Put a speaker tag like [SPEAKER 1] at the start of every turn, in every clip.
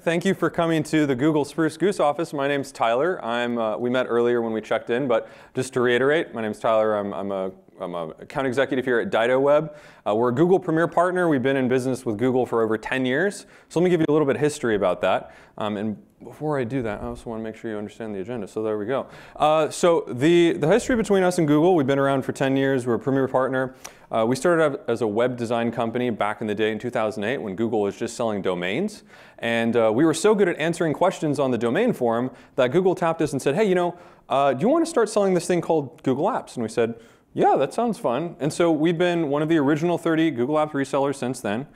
[SPEAKER 1] Thank you for coming to the Google Spruce Goose office. My name's Tyler. We met earlier when we checked in, but just to reiterate, my name's Tyler. I'm an account executive here at DidoWeb. We're a Google Premier Partner. We've been in business with Google for over 10 years. So let me give you a little bit of history about that. And before I do that, I also want to make sure you understand the agenda. So there we go. So the history between us and Google, we've been around for 10 years. We're a Premier Partner. We started out as a web design company back in the day in 2008 when Google was just selling domains. And we were so good at answering questions on the domain forum that Google tapped us and said, hey, do you want to start selling this thing called Google Apps? And we said, yeah, that sounds fun. And so we've been one of the original 30 Google Apps resellers since then.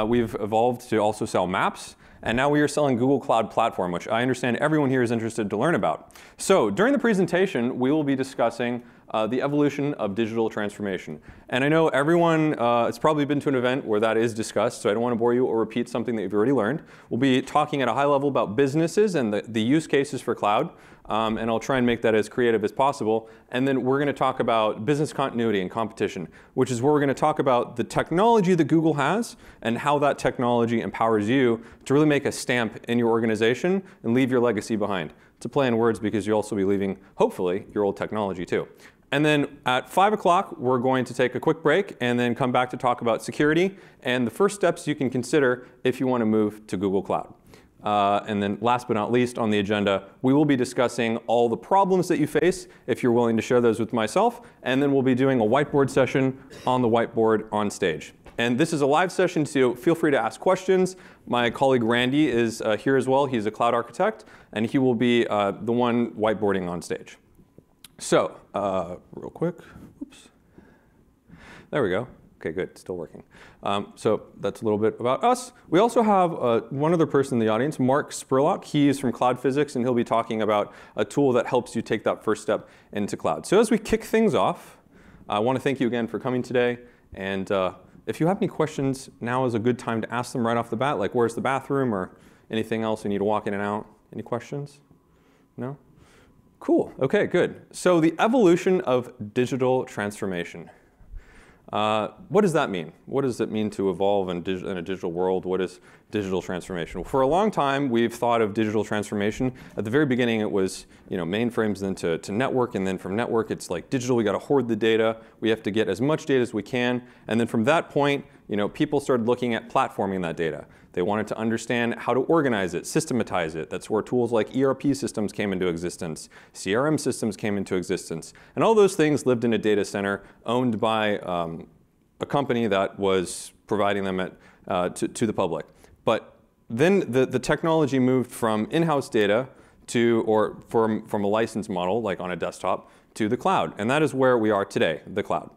[SPEAKER 1] We've evolved to also sell maps. And now we are selling Google Cloud Platform, which I understand everyone here is interested to learn about. So during the presentation, we will be discussing the evolution of digital transformation. And I know everyone has probably been to an event where that is discussed, so I don't want to bore you or repeat something that you've already learned. We'll be talking at a high level about businesses and the use cases for cloud. And I'll try and make that as creative as possible. And then we're going to talk about business continuity and competition, which is where we're going to talk about the technology that Google has and how that technology empowers you to really make a stamp in your organization and leave your legacy behind. It's a play on words because you'll also be leaving, hopefully, your old technology too. And then at 5 o'clock, we're going to take a quick break and then come back to talk about security and the first steps you can consider if you want to move to Google Cloud. And then last but not least on the agenda, we will be discussing all the problems that you face if you're willing to share those with myself. And then we'll be doing a whiteboard session on the whiteboard on stage. And this is a live session, so feel free to ask questions. My colleague Randy is here as well. He's a cloud architect, and he will be the one whiteboarding on stage. So real quick, oops. There we go. OK, good, still working. So that's a little bit about us. We also have one other person in the audience, Mark Spurlock. He's from Cloud Physics, and he'll be talking about a tool that helps you take that first step into cloud. So as we kick things off, I want to thank you again for coming today. And if you have any questions, now is a good time to ask them right off the bat, like where's the bathroom or anything else you need to walk in and out. Any questions? No? Cool. OK, good. So the evolution of digital transformation. What does that mean? What does it mean to evolve in a digital world? What is digital transformation? Well, for a long time, we've thought of digital transformation. At the very beginning, it was mainframes, then to network, and then from network, it's like digital. We got to hoard the data. We have to get as much data as we can. And then from that point, people started looking at platforming that data. They wanted to understand how to organize it, systematize it. That's where tools like ERP systems came into existence. CRM systems came into existence. And all those things lived in a data center owned by a company that was providing them to the public. But then the technology moved from in-house data or from a license model, like on a desktop, to the cloud. And that is where we are today, the cloud.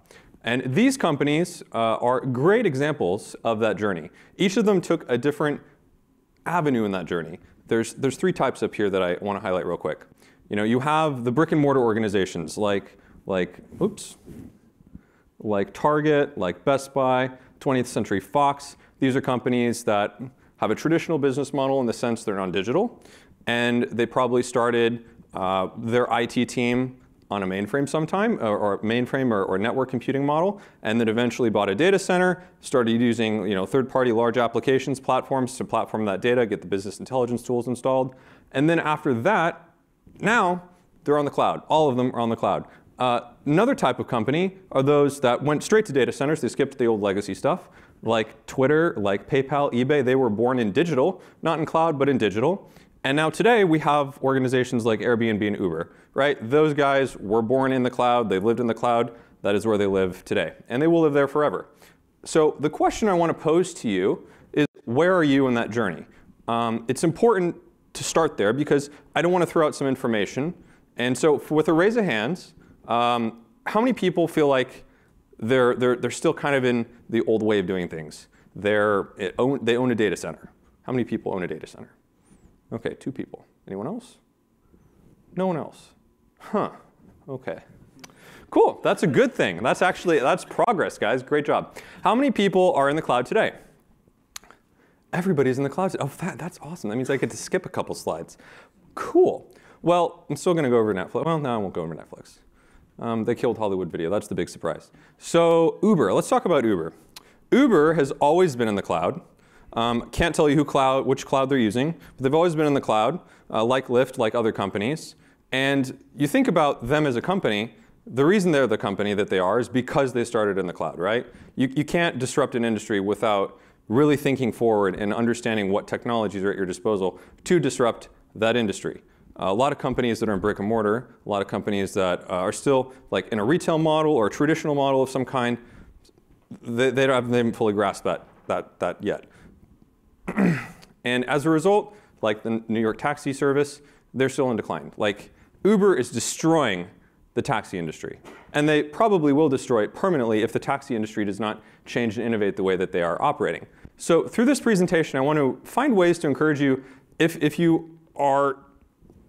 [SPEAKER 1] And these companies are great examples of that journey. Each of them took a different avenue in that journey. There's three types up here that I want to highlight real quick. You have the brick and mortar organizations like Target, like Best Buy, 20th Century Fox. These are companies that have a traditional business model in the sense they're non-digital. And they probably started their IT team on a mainframe sometime, or mainframe or network computing model, and then eventually bought a data center, started using third-party large applications platforms to platform that data, get the business intelligence tools installed. And then after that, now they're on the cloud. All of them are on the cloud. Another type of company are those that went straight to data centers. They skipped the old legacy stuff, like Twitter, like PayPal, eBay. They were born in digital, not in cloud, but in digital. And now today, we have organizations like Airbnb and Uber, right? Those guys were born in the cloud. They lived in the cloud. That is where they live today. And they will live there forever. So the question I want to pose to you is, where are you in that journey? It's important to start there because I don't want to throw out some information. And so with a raise of hands, how many people feel like they're still kind of in the old way of doing things? They own a data center. How many people own a data center? OK, 2 people. Anyone else? No one else. Huh. OK. Cool. That's a good thing. That's progress, guys. Great job. How many people are in the cloud today? Everybody's in the cloud. Oh, that's awesome. That means I get to skip a couple slides. Cool. Well, I'm still going to go over Netflix. Well, no, I won't go over Netflix. They killed Hollywood Video. That's the big surprise. So Uber. Let's talk about Uber. Uber has always been in the cloud. Can't tell you which cloud they're using, but they've always been in the cloud, like Lyft, like other companies. And you think about them as a company, the reason they're the company that they are is because they started in the cloud, right? You can't disrupt an industry without really thinking forward and understanding what technologies are at your disposal to disrupt that industry. A lot of companies that are in brick and mortar, a lot of companies that are still like in a retail model or a traditional model of some kind, they haven't fully grasped that yet. And as a result, like the New York taxi service, they're still in decline. Like Uber is destroying the taxi industry. And they probably will destroy it permanently if the taxi industry does not change and innovate the way that they are operating. So through this presentation, I want to find ways to encourage you, if you are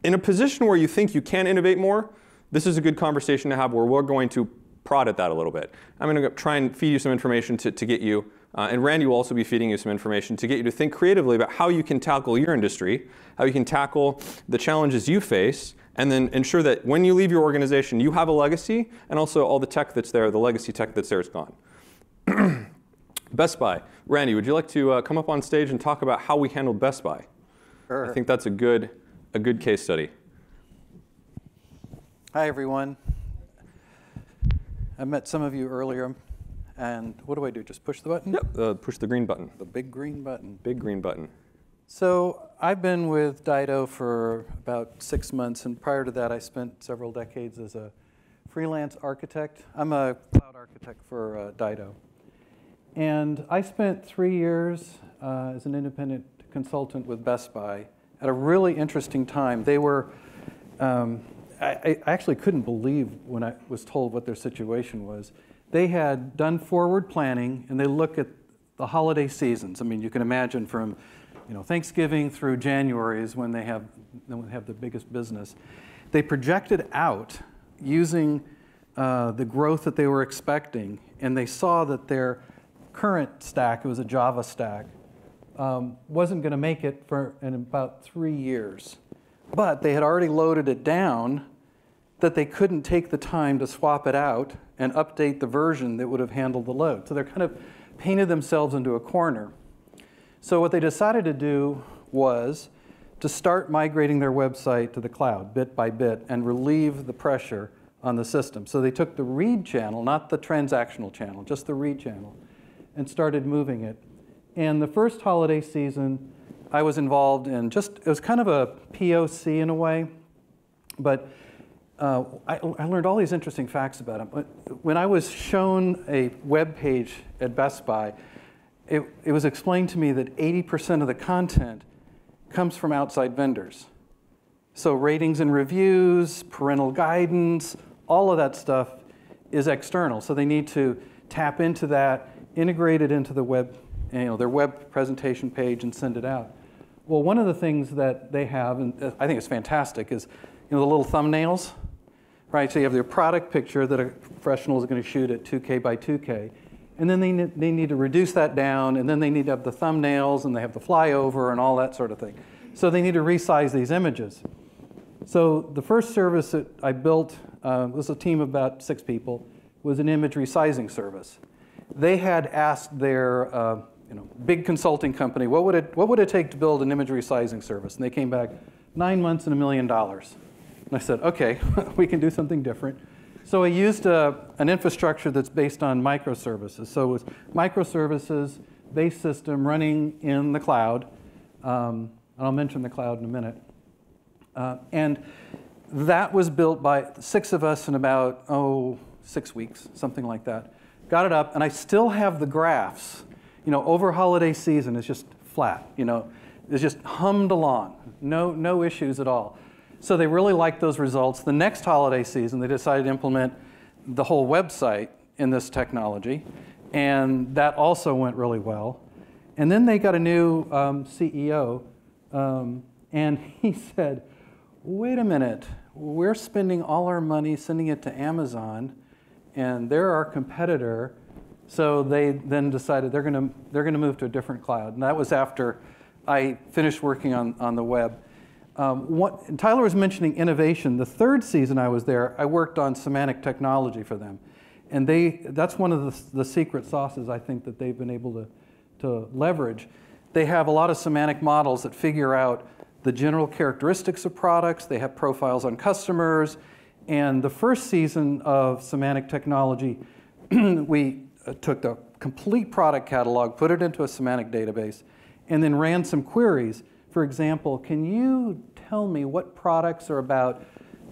[SPEAKER 1] in a position where you think you can innovate more, this is a good conversation to have where we're going to prod at that a little bit. I'm going to try and feed you some information to get you, and Randy will also be feeding you some information to get you to think creatively about how you can tackle your industry, how you can tackle the challenges you face, and then ensure that when you leave your organization, you have a legacy, and also all the tech that's there, the legacy tech that's there is gone. Best Buy. Randy, would you like to come up on stage and talk about how we handled Best Buy?
[SPEAKER 2] Sure.
[SPEAKER 1] I think that's a good case study.
[SPEAKER 2] Hi, everyone. I met some of you earlier, and what do I do? Just push the button?
[SPEAKER 1] Yep, push the green button.
[SPEAKER 2] The big green button.
[SPEAKER 1] Big green button.
[SPEAKER 2] So I've been with Dido for about 6 months, and prior to that, I spent several decades as a freelance architect. I'm a cloud architect for Dido. And I spent 3 years as an independent consultant with Best Buy at a really interesting time. They were, I actually couldn't believe when I was told what their situation was. They had done forward planning, and they look at the holiday seasons. I mean, you can imagine from Thanksgiving through January is when they have the biggest business. They projected out using the growth that they were expecting, and they saw that their current stack, it was a Java stack, wasn't going to make it in about 3 years. But they had already loaded it down that they couldn't take the time to swap it out and update the version that would have handled the load. So they're kind of painted themselves into a corner. So what they decided to do was to start migrating their website to the cloud bit by bit and relieve the pressure on the system. So they took the read channel, not the transactional channel, just the read channel, and started moving it. And the first holiday season, I was involved in it was kind of a POC in a way, but I learned all these interesting facts about them. When I was shown a web page at Best Buy, it was explained to me that 80% of the content comes from outside vendors. So ratings and reviews, parental guidance, all of that stuff is external. So they need to tap into that, integrate it into the web, their web presentation page, and send it out. Well, one of the things that they have, and I think it's fantastic, is the little thumbnails, right? So you have their product picture that a professional is going to shoot at 2K by 2K. And then they need to reduce that down, and then they need to have the thumbnails, and they have the flyover, and all that sort of thing. So they need to resize these images. So the first service that I built, was a team of about 6 people, was an image resizing service. They had asked their big consulting company, what would it take to build an image resizing service? And they came back, 9 months and $1 million. And I said, okay, we can do something different. So I used an infrastructure that's based on microservices. So it was microservices-based system running in the cloud. And I'll mention the cloud in a minute. And that was built by 6 of us in about, 6 weeks, something like that. Got it up, and I still have the graphs. Over holiday season, it's just flat. It's just hummed along. No issues at all. So they really liked those results. The next holiday season, they decided to implement the whole website in this technology, and that also went really well. And then they got a new CEO, and he said, wait a minute, we're spending all our money sending it to Amazon, and they're our competitor. So they then decided they're going to move to a different cloud. And that was after I finished working on the web. Tyler was mentioning innovation. The 3rd season I was there, I worked on semantic technology for them. And that's one of the secret sauces I think that they've been able to leverage. they have a lot of semantic models that figure out the general characteristics of products. They have profiles on customers. And the first season of semantic technology, we took the complete product catalog, put it into a semantic database, and then ran some queries. For example, can you tell me what products are about,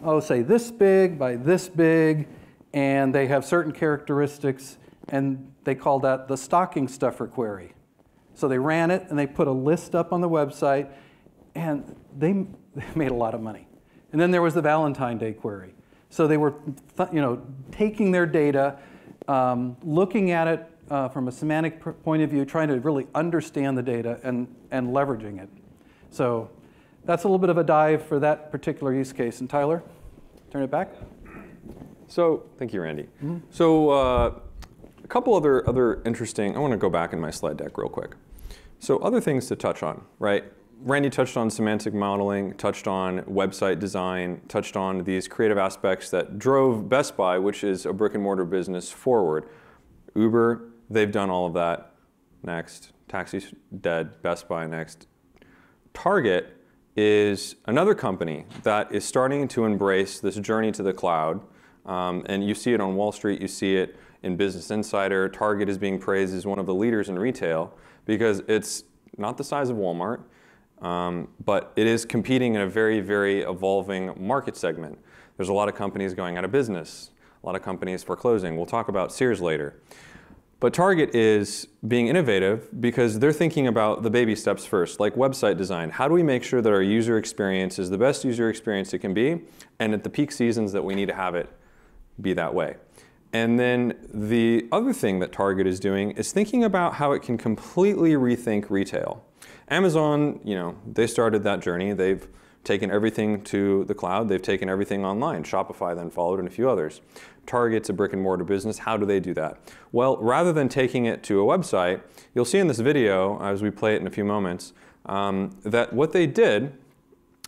[SPEAKER 2] oh, say this big by this big, and they have certain characteristics, and they call that the stocking stuffer query. So they ran it, and they put a list up on the website, and they made a lot of money. And then there was the Valentine Day query. So they were taking their data, looking at it from a semantic point of view, trying to really understand the data and leveraging it. So that's a little bit of a dive for that particular use case. And Tyler, turn it back.
[SPEAKER 1] So thank you, Randy. Mm-hmm. So a couple other interesting, I want to go back in my slide deck real quick. So other things to touch on, right? Randy touched on semantic modeling, touched on website design, touched on these creative aspects that drove Best Buy, which is a brick and mortar business, forward. Uber, they've done all of that. Next. Taxi's dead. Best Buy next. Target is another company that is starting to embrace this journey to the cloud. And you see it on Wall Street, you see it in Business Insider. Target is being praised as one of the leaders in retail because it's not the size of Walmart, but it is competing in a very, very evolving market segment. There's a lot of companies going out of business, a lot of companies foreclosing. We'll talk about Sears later. But Target is being innovative because they're thinking about the baby steps first, like website design. How do we make sure that our user experience is the best user experience it can be, and at the peak seasons that we need to have it be that way? And then the other thing that Target is doing is thinking about how it can completely rethink retail. Amazon, they started that journey. They've taken everything to the cloud. They've taken everything online. Shopify then followed, and a few others. Target's a brick and mortar business. How do they do that? Well, rather than taking it to a website, you'll see in this video, as we play it in a few moments, that what they did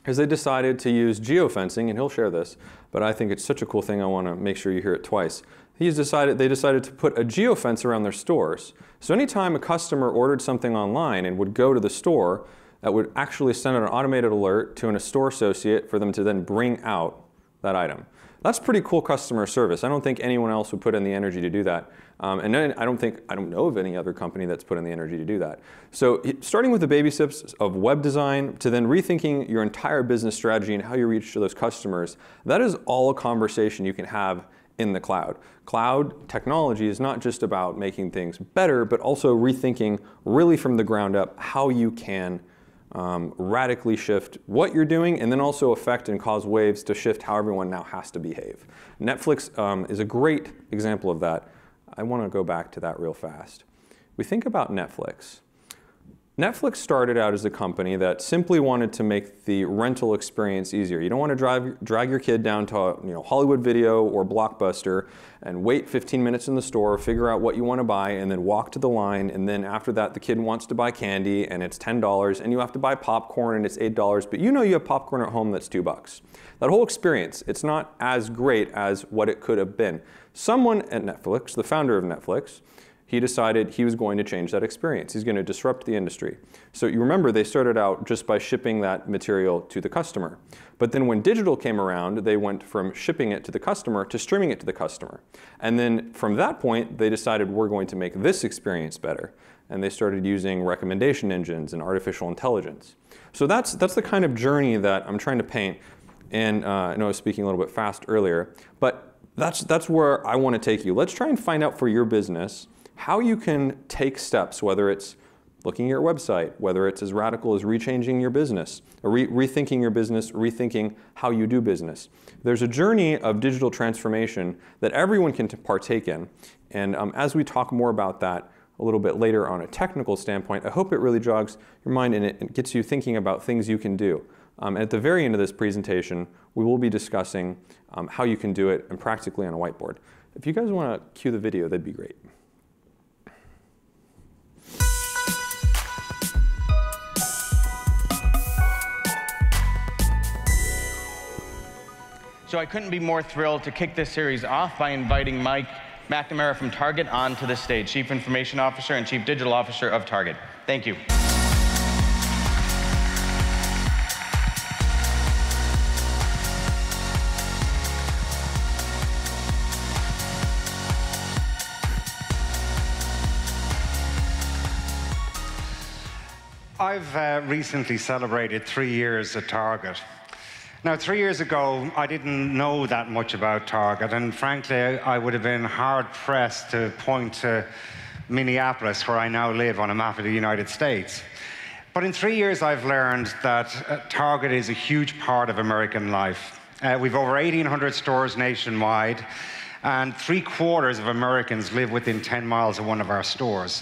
[SPEAKER 1] is they decided to use geofencing, and he'll share this, but I think it's such a cool thing I want to make sure you hear it twice. They decided to put a geofence around their stores. So anytime a customer ordered something online and would go to the store, that would actually send an automated alert to a store associate for them to then bring out that item. That's pretty cool customer service. I don't think anyone else would put in the energy to do that. And then I don't know of any other company that's put in the energy to do that. So starting with the baby steps of web design to then rethinking your entire business strategy and how you reach those customers, that is all a conversation you can have in the cloud. Cloud technology is not just about making things better, but also rethinking really from the ground up how you can radically shift what you're doing, and then also affect and cause waves to shift how everyone now has to behave. Netflix is a great example of that. I want to go back to that real fast. We think about Netflix. Netflix started out as a company that simply wanted to make the rental experience easier. You don't want to drag your kid down to Hollywood Video or Blockbuster and wait 15 minutes in the store, figure out what you want to buy, and then walk to the line. And then after that, the kid wants to buy candy, and it's $10, and you have to buy popcorn, and it's $8. But you have popcorn at home that's $2. That whole experience, it's not as great as what it could have been. Someone at Netflix, the founder of Netflix, he decided he was going to change that experience. He's going to disrupt the industry. So you remember they started out just by shipping that material to the customer. But then when digital came around, they went from shipping it to the customer to streaming it to the customer. And then from that point, they decided we're going to make this experience better. And they started using recommendation engines and artificial intelligence. So that's the kind of journey that I'm trying to paint. And I know I was speaking a little bit fast earlier, but that's where I want to take you. Let's try and find out for your business how you can take steps, whether it's looking at your website, whether it's as radical as rechanging your business, or rethinking your business, rethinking how you do business. There's a journey of digital transformation that everyone can partake in. And as we talk more about that a little bit later on a technical standpoint, I hope it really jogs your mind and it gets you thinking about things you can do. At the very end of this presentation, we will be discussing how you can do it and practically on a whiteboard. If you guys want to cue the video, that'd be great.
[SPEAKER 3] So I couldn't be more thrilled to kick this series off by inviting Mike McNamara from Target onto the stage, Chief Information Officer and Chief Digital Officer of Target. Thank you.
[SPEAKER 4] I've recently celebrated 3 years at Target. Now, 3 years ago, I didn't know that much about Target, and frankly, I would have been hard-pressed to point to Minneapolis, where I now live, on a map of the United States. But in 3 years, I've learned that Target is a huge part of American life. We've over 1,800 stores nationwide, and 3/4 of Americans live within 10 miles of one of our stores.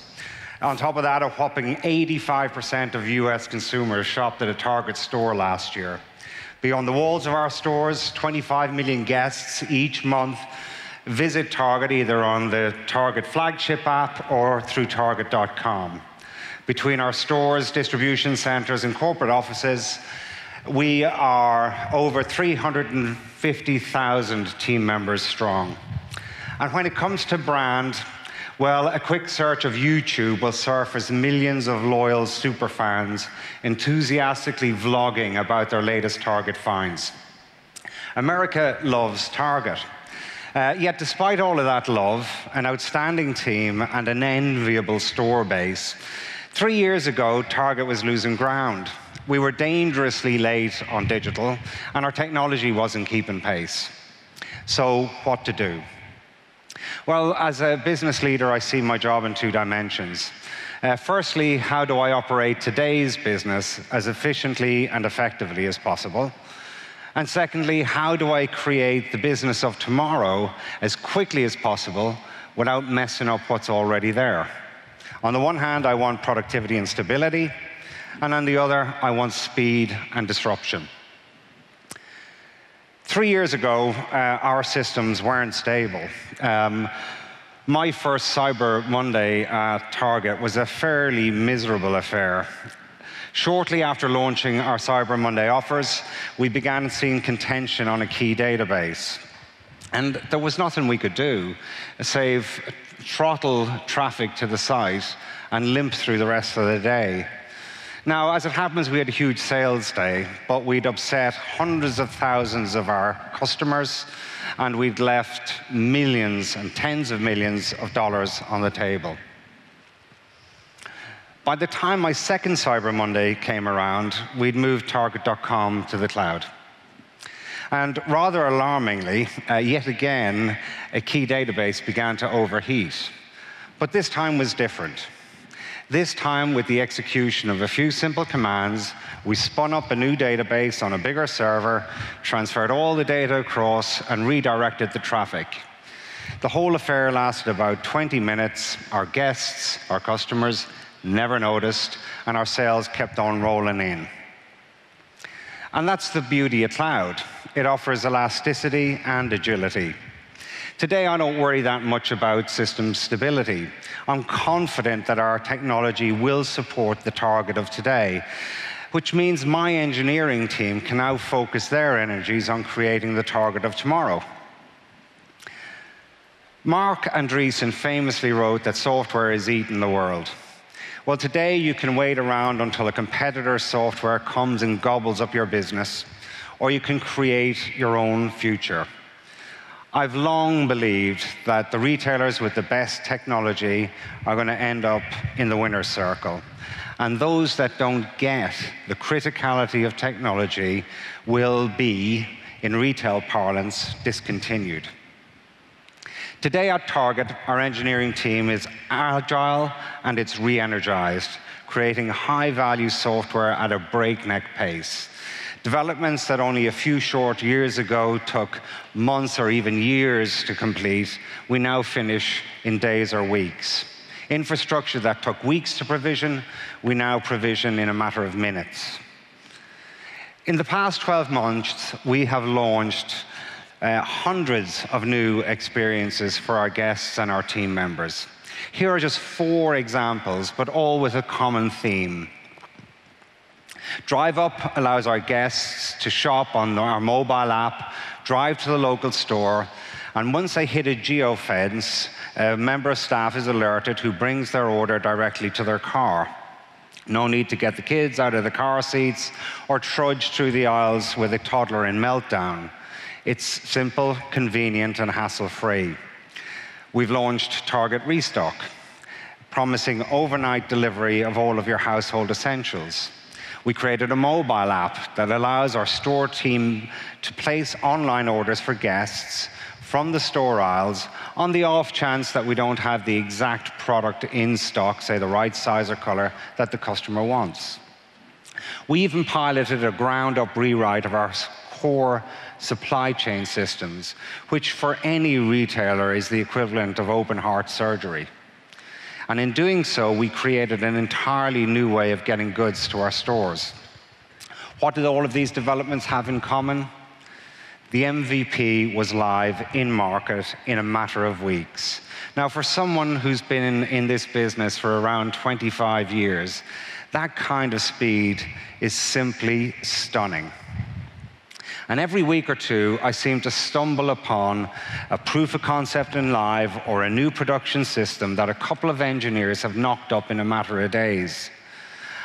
[SPEAKER 4] On top of that, a whopping 85% of US consumers shopped at a Target store last year. Beyond the walls of our stores, 25 million guests each month visit Target either on the Target flagship app or through Target.com. Between our stores, distribution centers, and corporate offices, we are over 350,000 team members strong. And when it comes to brand, well, a quick search of YouTube will surface millions of loyal superfans enthusiastically vlogging about their latest Target finds. America loves Target. Yet despite all of that love, an outstanding team, and an enviable store base, 3 years ago, Target was losing ground. We were dangerously late on digital, and our technology wasn't keeping pace. So what to do? Well, as a business leader, I see my job in 2 dimensions. Firstly, how do I operate today's business as efficiently and effectively as possible? And secondly, how do I create the business of tomorrow as quickly as possible without messing up what's already there? On the one hand, I want productivity and stability, and on the other, I want speed and disruption. 3 years ago, our systems weren't stable. My first Cyber Monday at Target was a fairly miserable affair. Shortly after launching our Cyber Monday offers, we began seeing contention on a key database. And there was nothing we could do save throttle traffic to the site and limp through the rest of the day. Now, as it happens, we had a huge sales day, but we'd upset hundreds of thousands of our customers, and we'd left millions and tens of millions of dollars on the table. By the time my second Cyber Monday came around, we'd moved Target.com to the cloud. And rather alarmingly, yet again, a key database began to overheat. But this time was different. This time, with the execution of a few simple commands, we spun up a new database on a bigger server, transferred all the data across, and redirected the traffic. The whole affair lasted about 20 minutes. Our guests, our customers, never noticed, and our sales kept on rolling in. And that's the beauty of cloud. It offers elasticity and agility. Today, I don't worry that much about system stability. I'm confident that our technology will support the Target of today, which means my engineering team can now focus their energies on creating the Target of tomorrow. Mark Andreessen famously wrote that software is eating the world. Well, today you can wait around until a competitor's software comes and gobbles up your business, or you can create your own future. I've long believed that the retailers with the best technology are going to end up in the winner's circle. And those that don't get the criticality of technology will be, in retail parlance, discontinued. Today at Target, our engineering team is agile and it's re-energized, creating high-value software at a breakneck pace. Developments that only a few short years ago took months or even years to complete, we now finish in days or weeks. Infrastructure that took weeks to provision, we now provision in a matter of minutes. In the past 12 months, we have launched hundreds of new experiences for our guests and our team members. Here are just 4 examples, but all with a common theme. Drive Up allows our guests to shop on our mobile app, drive to the local store, and once they hit a geofence, a member of staff is alerted who brings their order directly to their car. No need to get the kids out of the car seats or trudge through the aisles with a toddler in meltdown. It's simple, convenient, and hassle-free. We've launched Target Restock, promising overnight delivery of all of your household essentials. We created a mobile app that allows our store team to place online orders for guests from the store aisles on the off chance that we don't have the exact product in stock, say the right size or color, that the customer wants. We even piloted a ground-up rewrite of our core supply chain systems, which for any retailer is the equivalent of open heart surgery. And in doing so, we created an entirely new way of getting goods to our stores. What did all of these developments have in common? The MVP was live in market in a matter of weeks. Now, for someone who's been in this business for around 25 years, that kind of speed is simply stunning. And every week or two, I seem to stumble upon a proof of concept in live or a new production system that a couple of engineers have knocked up in a matter of days.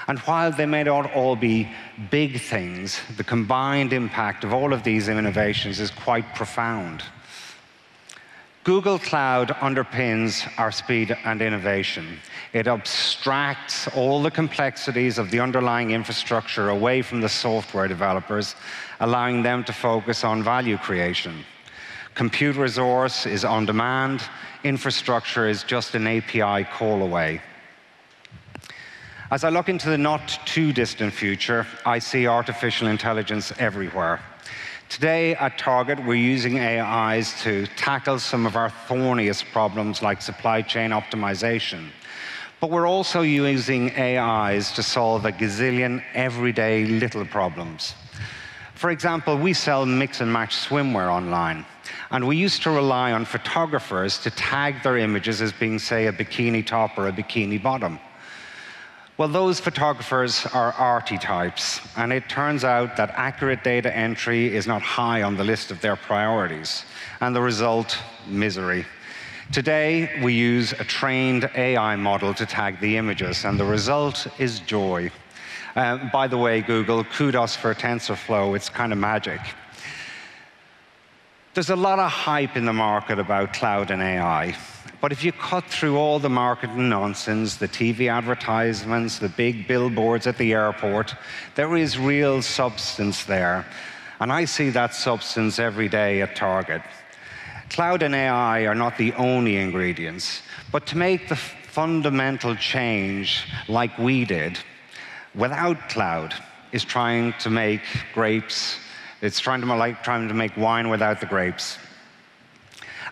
[SPEAKER 4] And while they may not all be big things, the combined impact of all of these innovations is quite profound. Google Cloud underpins our speed and innovation. It abstracts all the complexities of the underlying infrastructure away from the software developers, allowing them to focus on value creation. Compute resource is on demand. Infrastructure is just an API call away. As I look into the not too distant future, I see artificial intelligence everywhere. Today at Target, we're using AIs to tackle some of our thorniest problems like supply chain optimization. But we're also using AIs to solve a gazillion everyday little problems. For example, we sell mix and match swimwear online. And we used to rely on photographers to tag their images as being, say, a bikini top or a bikini bottom. Well, those photographers are arty types, and it turns out that accurate data entry is not high on the list of their priorities, and the result, misery. Today, we use a trained AI model to tag the images, and the result is joy. By the way, Google, kudos for TensorFlow, it's kind of magic. There's a lot of hype in the market about cloud and AI. But if you cut through all the marketing nonsense, the TV advertisements, the big billboards at the airport, there is real substance there. And I see that substance every day at Target. Cloud and AI are not the only ingredients, but to make the fundamental change like we did, without cloud, is trying to make grapes. It's trying to make wine without the grapes.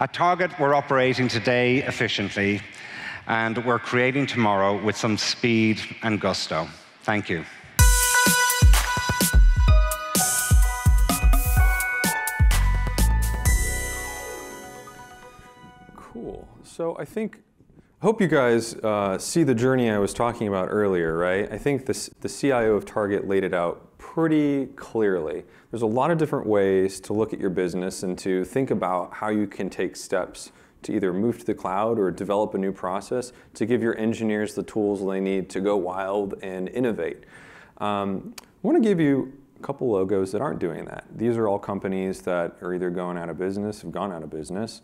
[SPEAKER 4] At Target, we're operating today efficiently, and we're creating tomorrow with some speed and gusto. Thank you.
[SPEAKER 1] Cool. So I hope you guys see the journey I was talking about earlier, right? I think the CIO of Target laid it out pretty clearly. There's a lot of different ways to look at your business and to think about how you can take steps to either move to the cloud or develop a new process to give your engineers the tools they need to go wild and innovate. I want to give you a couple logos that aren't doing that. These are all companies that are either going out of business, have gone out of business,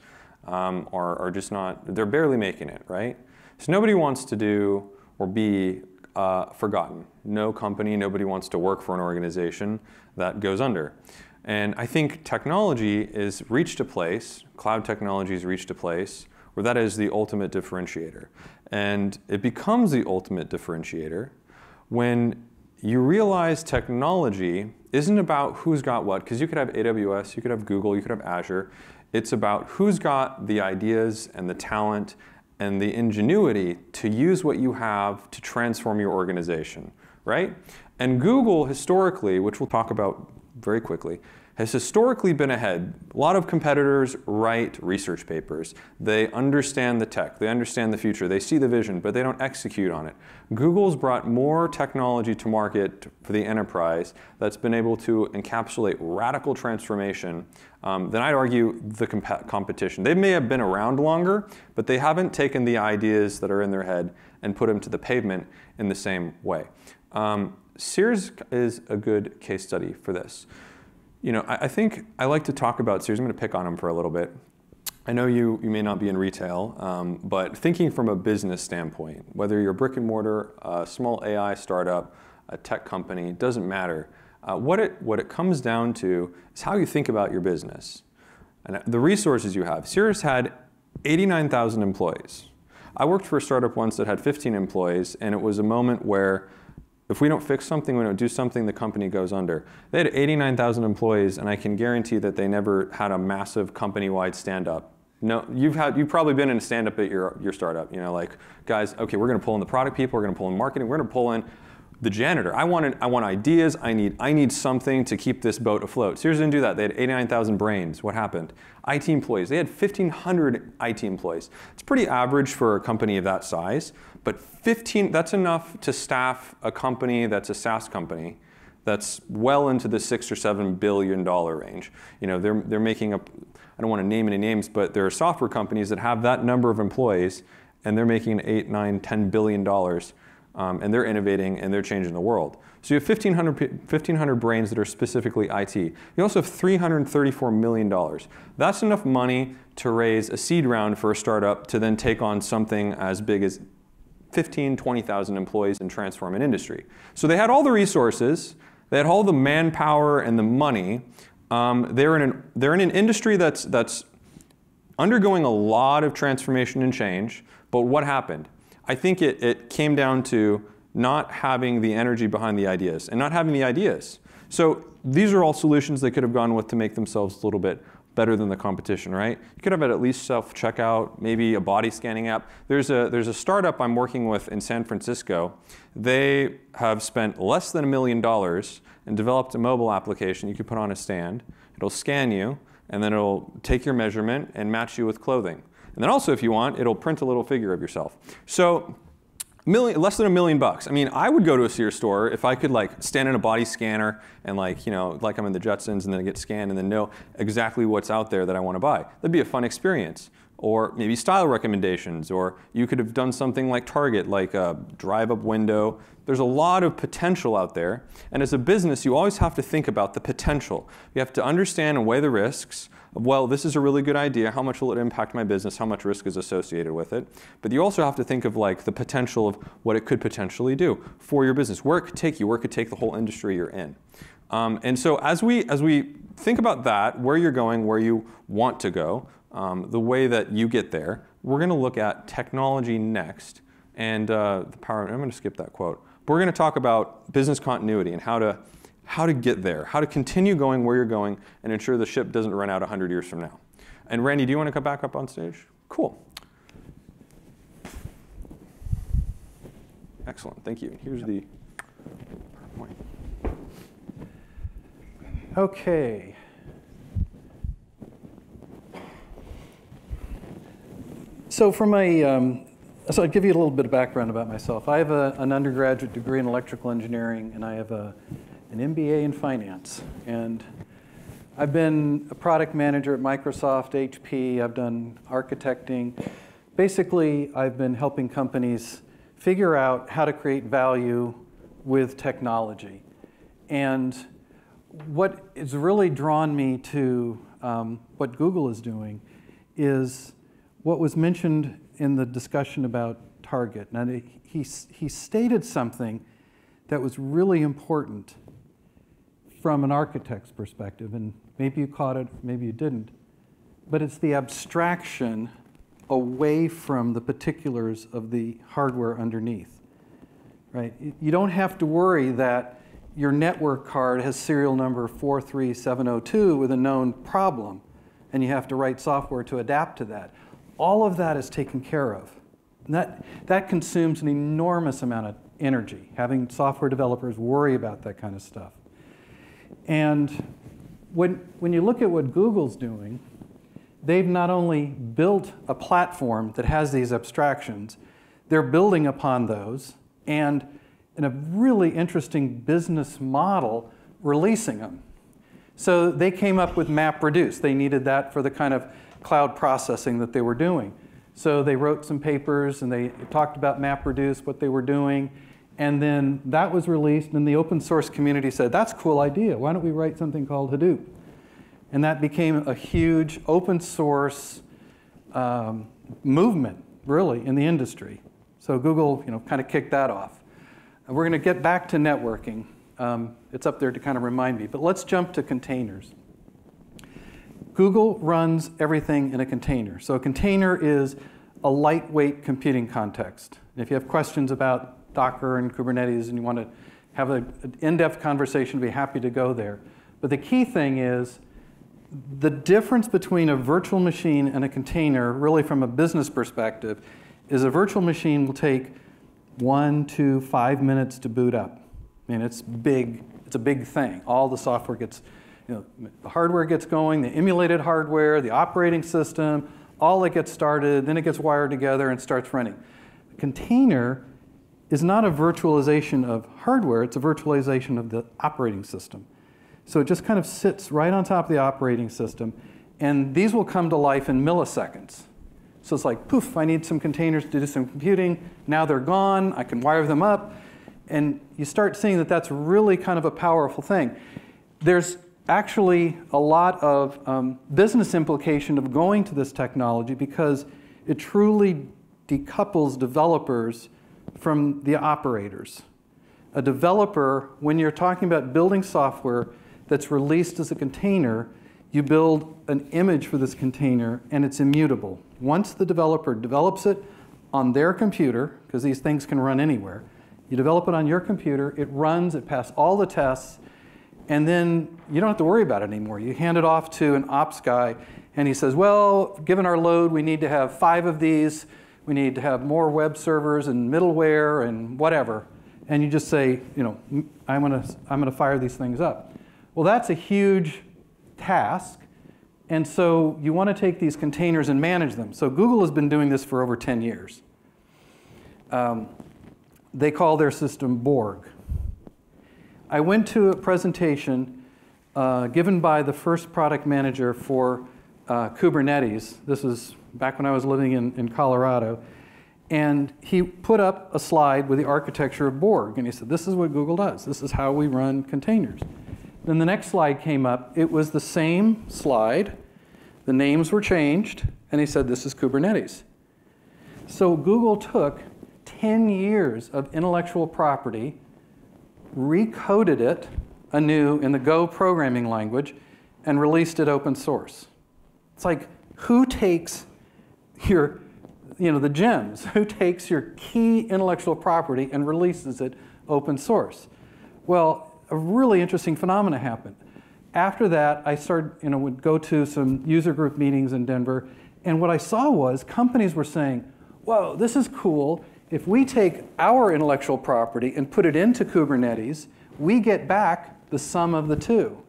[SPEAKER 1] or are just not, they're barely making it, right? So nobody wants to do or be forgotten. No company, nobody wants to work for an organization that goes under. And I think technology has reached a place, cloud technology has reached a place, where that is the ultimate differentiator. And it becomes the ultimate differentiator when you realize technology isn't about who's got what, because you could have AWS, you could have Google, you could have Azure. It's about who's got the ideas and the talent and the ingenuity to use what you have to transform your organization, right? And Google historically, which we'll talk about very quickly, has historically been ahead. A lot of competitors write research papers. They understand the tech, they understand the future, they see the vision, but they don't execute on it. Google's brought more technology to market for the enterprise that's been able to encapsulate radical transformation than I'd argue the competition. They may have been around longer, but they haven't taken the ideas that are in their head and put them to the pavement in the same way. Sears is a good case study for this. You know, I think I like to talk about Sears. I'm going to pick on them for a little bit. I know you may not be in retail, but thinking from a business standpoint, whether you're a brick and mortar, a small AI startup, a tech company, doesn't matter. What it comes down to is how you think about your business and the resources you have. Cirrus had 89,000 employees. I worked for a startup once that had 15 employees, and it was a moment where if we don't fix something, we don't do something, the company goes under. They had 89,000 employees, and I can guarantee that they never had a massive company-wide stand-up. No, you've probably been in a stand-up at your startup. You know, like, guys, okay, we're going to pull in the product people, we're going to pull in marketing, we're going to pull in the janitor. I want ideas. I need something to keep this boat afloat. Cirrus didn't do that. They had 89,000 brains. What happened? IT employees. They had 1,500 IT employees. It's pretty average for a company of that size, but 15. That's enough to staff a company that's a SaaS company that's well into the $6 or $7 billion range. You know, they're making up. I don't want to name any names, but there are software companies that have that number of employees, and they're making $8, $9, $10 billion. And they're innovating and they're changing the world. So you have 1,500 brains that are specifically IT. You also have $334 million. That's enough money to raise a seed round for a startup to then take on something as big as 15,000, 20,000 employees and transform an industry. So they had all the resources, they had all the manpower and the money. They're in an industry that's undergoing a lot of transformation and change, but what happened? I think it came down to not having the energy behind the ideas and not having the ideas. So these are all solutions they could have gone with to make themselves a little bit better than the competition, right? You could have at least self-checkout, maybe a body scanning app. There's a startup I'm working with in San Francisco. They have spent less than $1 million and developed a mobile application you can put on a stand. It'll scan you, and then it'll take your measurement and match you with clothing. And then also, if you want, it'll print a little figure of yourself. So less than $1 million. I mean, I would go to a Sears store if I could like stand in a body scanner and like, you know, like I'm in the Jetsons and then get scanned and then know exactly what's out there that I want to buy. That'd be a fun experience. Or maybe style recommendations, or you could have done something like Target, like a drive-up window. There's a lot of potential out there. And as a business, you always have to think about the potential. You have to understand and weigh the risks of, well, this is a really good idea. How much will it impact my business? How much risk is associated with it? But you also have to think of like the potential of what it could potentially do for your business, where it could take you, where it could take the whole industry you're in. And so as we think about that, where you're going, where you want to go, the way that you get there, we're going to look at technology next and the power. I'm going to skip that quote. But we're going to talk about business continuity and how to get there, how to continue going where you're going and ensure the ship doesn't run out 100 years from now. And Randy, do you want to come back up on stage? Cool. Excellent. Thank you. Here's the PowerPoint.
[SPEAKER 2] Okay. So so I'll give you a little bit of background about myself. I have an undergraduate degree in electrical engineering, and I have an MBA in finance. And I've been a product manager at Microsoft, HP. I've done architecting. Basically, I've been helping companies figure out how to create value with technology. And what has really drawn me to what Google is doing is what was mentioned in the discussion about Target. Now, he stated something that was really important from an architect's perspective, and maybe you caught it, maybe you didn't, but it's the abstraction away from the particulars of the hardware underneath, right? You don't have to worry that your network card has serial number 43702 with a known problem, and you have to write software to adapt to that. All of that is taken care of. And that consumes an enormous amount of energy, having software developers worry about that kind of stuff. And when you look at what Google's doing, they've not only built a platform that has these abstractions, they're building upon those, and in a really interesting business model, releasing them. So they came up with MapReduce. They needed that for the kind of cloud processing that they were doing. So they wrote some papers and they talked about MapReduce, what they were doing, and then that was released and the open source community said, that's a cool idea, why don't we write something called Hadoop? And that became a huge open source movement, really, in the industry. So Google, kind of kicked that off. And we're going to get back to networking. It's up there to kind of remind me. But let's jump to containers. Google runs everything in a container. So a container is a lightweight computing context. And if you have questions about Docker and Kubernetes and you want to have an in-depth conversation, be happy to go there. But the key thing is the difference between a virtual machine and a container, really from a business perspective, is a virtual machine will take 1 to 5 minutes to boot up. I mean, it's big. It's a big thing. All the software gets, the hardware gets going, the emulated hardware, the operating system, all that gets started, then it gets wired together and starts running. A container is not a virtualization of hardware, it's a virtualization of the operating system. So it just kind of sits right on top of the operating system, and these will come to life in milliseconds. So it's like, poof, I need some containers to do some computing. Now they're gone, I can wire them up. And you start seeing that that's really kind of a powerful thing. There's actually a lot of business implication of going to this technology because it truly decouples developers from the operators. A developer, when you're talking about building software that's released as a container, you build an image for this container and it's immutable. Once the developer develops it on their computer, because these things can run anywhere, you develop it on your computer, it runs, it passes all the tests, and then you don't have to worry about it anymore. You hand it off to an ops guy, and he says, well, given our load, we need to have 5 of these. We need to have more web servers and middleware and whatever. And you just say, I'm gonna fire these things up. Well, that's a huge task. And so you want to take these containers and manage them. So Google has been doing this for over 10 years. They call their system Borg. I went to a presentation given by the first product manager for Kubernetes. This was back when I was living in Colorado. And he put up a slide with the architecture of Borg. And he said, this is what Google does. This is how we run containers. Then the next slide came up. It was the same slide. The names were changed. And he said, this is Kubernetes. So Google took 10 years of intellectual property, recoded it anew in the Go programming language, and released it open source. It's like, who takes your, the gems, who takes your key intellectual property and releases it open source? Well, a really interesting phenomena happened. After that, I started, would go to some user group meetings in Denver, and what I saw was companies were saying, whoa, this is cool. If we take our intellectual property and put it into Kubernetes, we get back the sum of the two.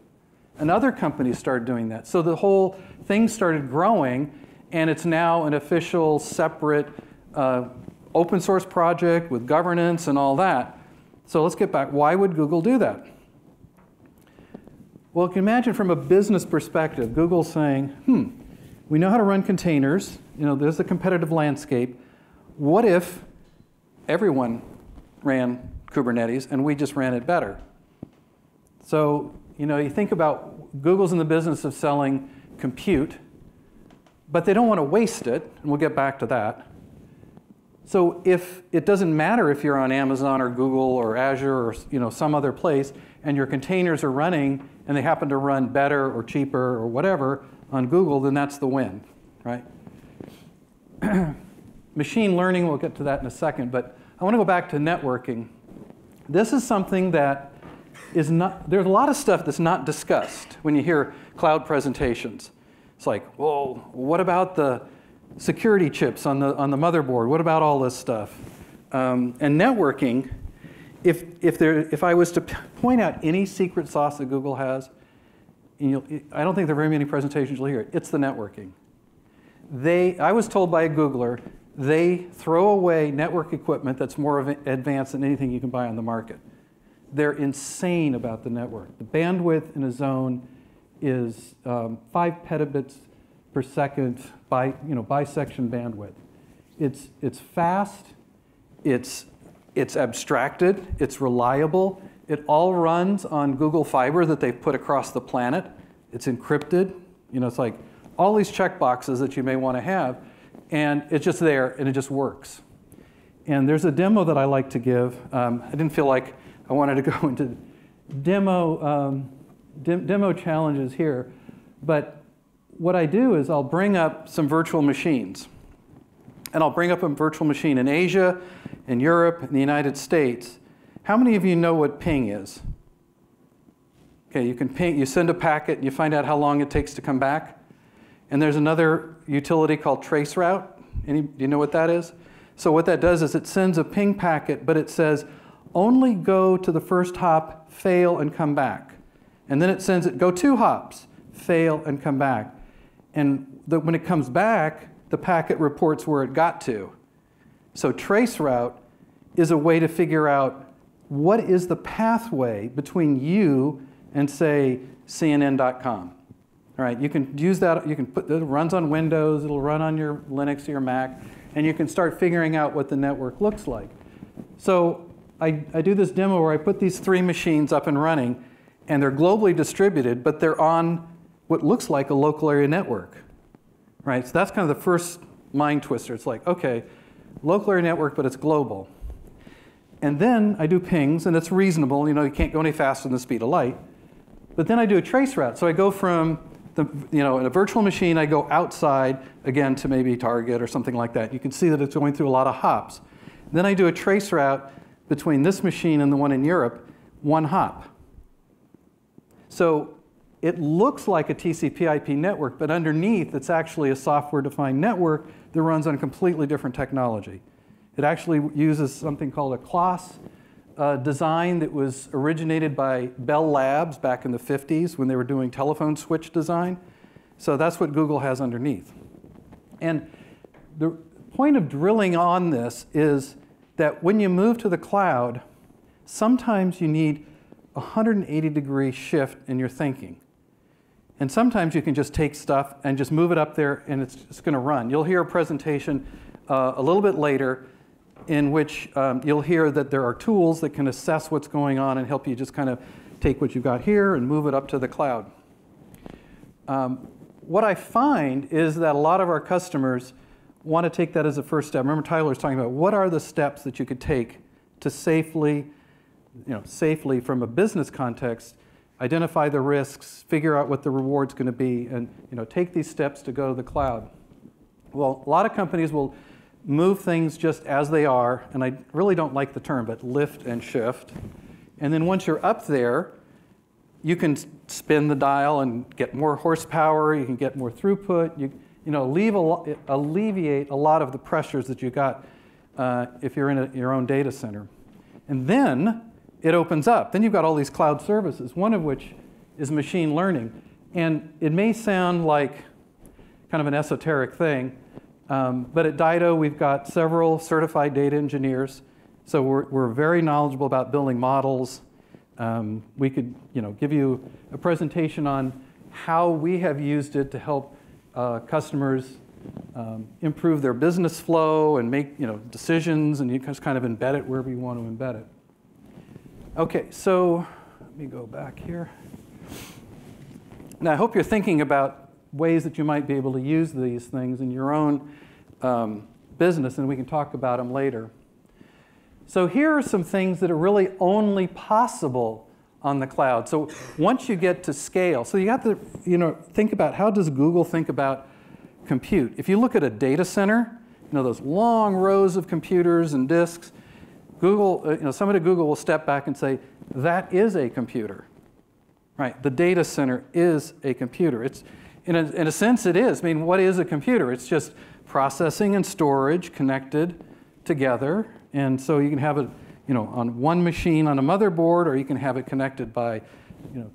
[SPEAKER 2] And other companies started doing that. So the whole thing started growing, and it's now an official, separate, open source project with governance and all that. So let's get back. Why would Google do that? Well, you can imagine from a business perspective, Google's saying, we know how to run containers. There's a competitive landscape. What if everyone ran Kubernetes and we just ran it better? So, you think about Google's in the business of selling compute, but they don't want to waste it, and we'll get back to that. So if it doesn't matter if you're on Amazon or Google or Azure or some other place, and your containers are running and they happen to run better or cheaper or whatever on Google, then that's the win, right? Machine learning, we'll get to that in a second, but I want to go back to networking. This is something that is not, there's a lot of stuff that's not discussed when you hear cloud presentations. It's like, well, what about the security chips on the motherboard? What about all this stuff? And networking, if I was to point out any secret sauce that Google has, I don't think there are very many presentations you'll hear. It's the networking. I was told by a Googler, they throw away network equipment that's more advanced than anything you can buy on the market. They're insane about the network. The bandwidth in a zone is 5 petabits per second by section bandwidth. It's fast, it's abstracted, it's reliable. It all runs on Google Fiber that they've put across the planet. It's encrypted. It's like all these checkboxes that you may want to have. And it's just there, and it just works. And there's a demo that I like to give. I didn't feel like I wanted to go into demo challenges here. But what I do is I'll bring up some virtual machines. And I'll bring up a virtual machine in Asia, in Europe, in the United States. How many of you know what ping is? Okay, you can ping, you send a packet, and you find out how long it takes to come back. And there's another utility called traceroute. Do you know what that is? So what that does is it sends a ping packet, but it says, only go to the first hop, fail, and come back. And then it sends it, go 2 hops, fail, and come back. And when it comes back, the packet reports where it got to. So traceroute is a way to figure out what is the pathway between you and, say, CNN.com. All right, you can use that, you can put, it runs on Windows, it'll run on your Linux or your Mac, and you can start figuring out what the network looks like. So I do this demo where I put these 3 machines up and running, and they're globally distributed, but they're on what looks like a local area network. Right, so that's kind of the first mind twister. It's like, okay, local area network, but it's global. And then I do pings, and it's reasonable. You know, you can't go any faster than the speed of light. But then I do a trace route. So I go from in a virtual machine, I go outside, again, to maybe Target or something like that. You can see that it's going through a lot of hops. Then I do a trace route between this machine and the one in Europe, 1 hop. So it looks like a TCP/IP network, but underneath, it's actually a software-defined network that runs on completely different technology. It actually uses something called a CLOS design that was originated by Bell Labs back in the 50s when they were doing telephone switch design. So that's what Google has underneath. And the point of drilling on this is that when you move to the cloud, sometimes you need a 180-degree shift in your thinking. And sometimes you can just take stuff and just move it up there, and it's just going to run. You'll hear a presentation a little bit later in which you'll hear that there are tools that can assess what's going on and help you just kind of take what you've got here and move it up to the cloud. What I find is that a lot of our customers want to take that as a first step. Remember Tyler was talking about what are the steps that you could take to safely from a business context, identify the risks, figure out what the reward's going to be, and take these steps to go to the cloud. Well, a lot of companies will move things just as they are, and I really don't like the term, but lift and shift. And then once you're up there, you can spin the dial and get more horsepower, you can get more throughput, you alleviate a lot of the pressures that you got if you're in your own data center. And then it opens up. Then you've got all these cloud services, one of which is machine learning. And it may sound like kind of an esoteric thing, but at Dido, we've got several certified data engineers. So we're very knowledgeable about building models. We could give you a presentation on how we have used it to help customers improve their business flow and make decisions, and you just kind of embed it wherever you want to embed it. OK, so let me go back here. Now, I hope you're thinking about ways that you might be able to use these things in your own business, and we can talk about them later. So here are some things that are really only possible on the cloud. So once you get to scale, so you have to think about how does Google think about compute. If you look at a data center, those long rows of computers and disks, Google, somebody at Google will step back and say, that is a computer. Right? The data center is a computer. It's in a sense, it is. I mean, what is a computer? It's just processing and storage connected together. And so you can have it on one machine on a motherboard, or you can have it connected by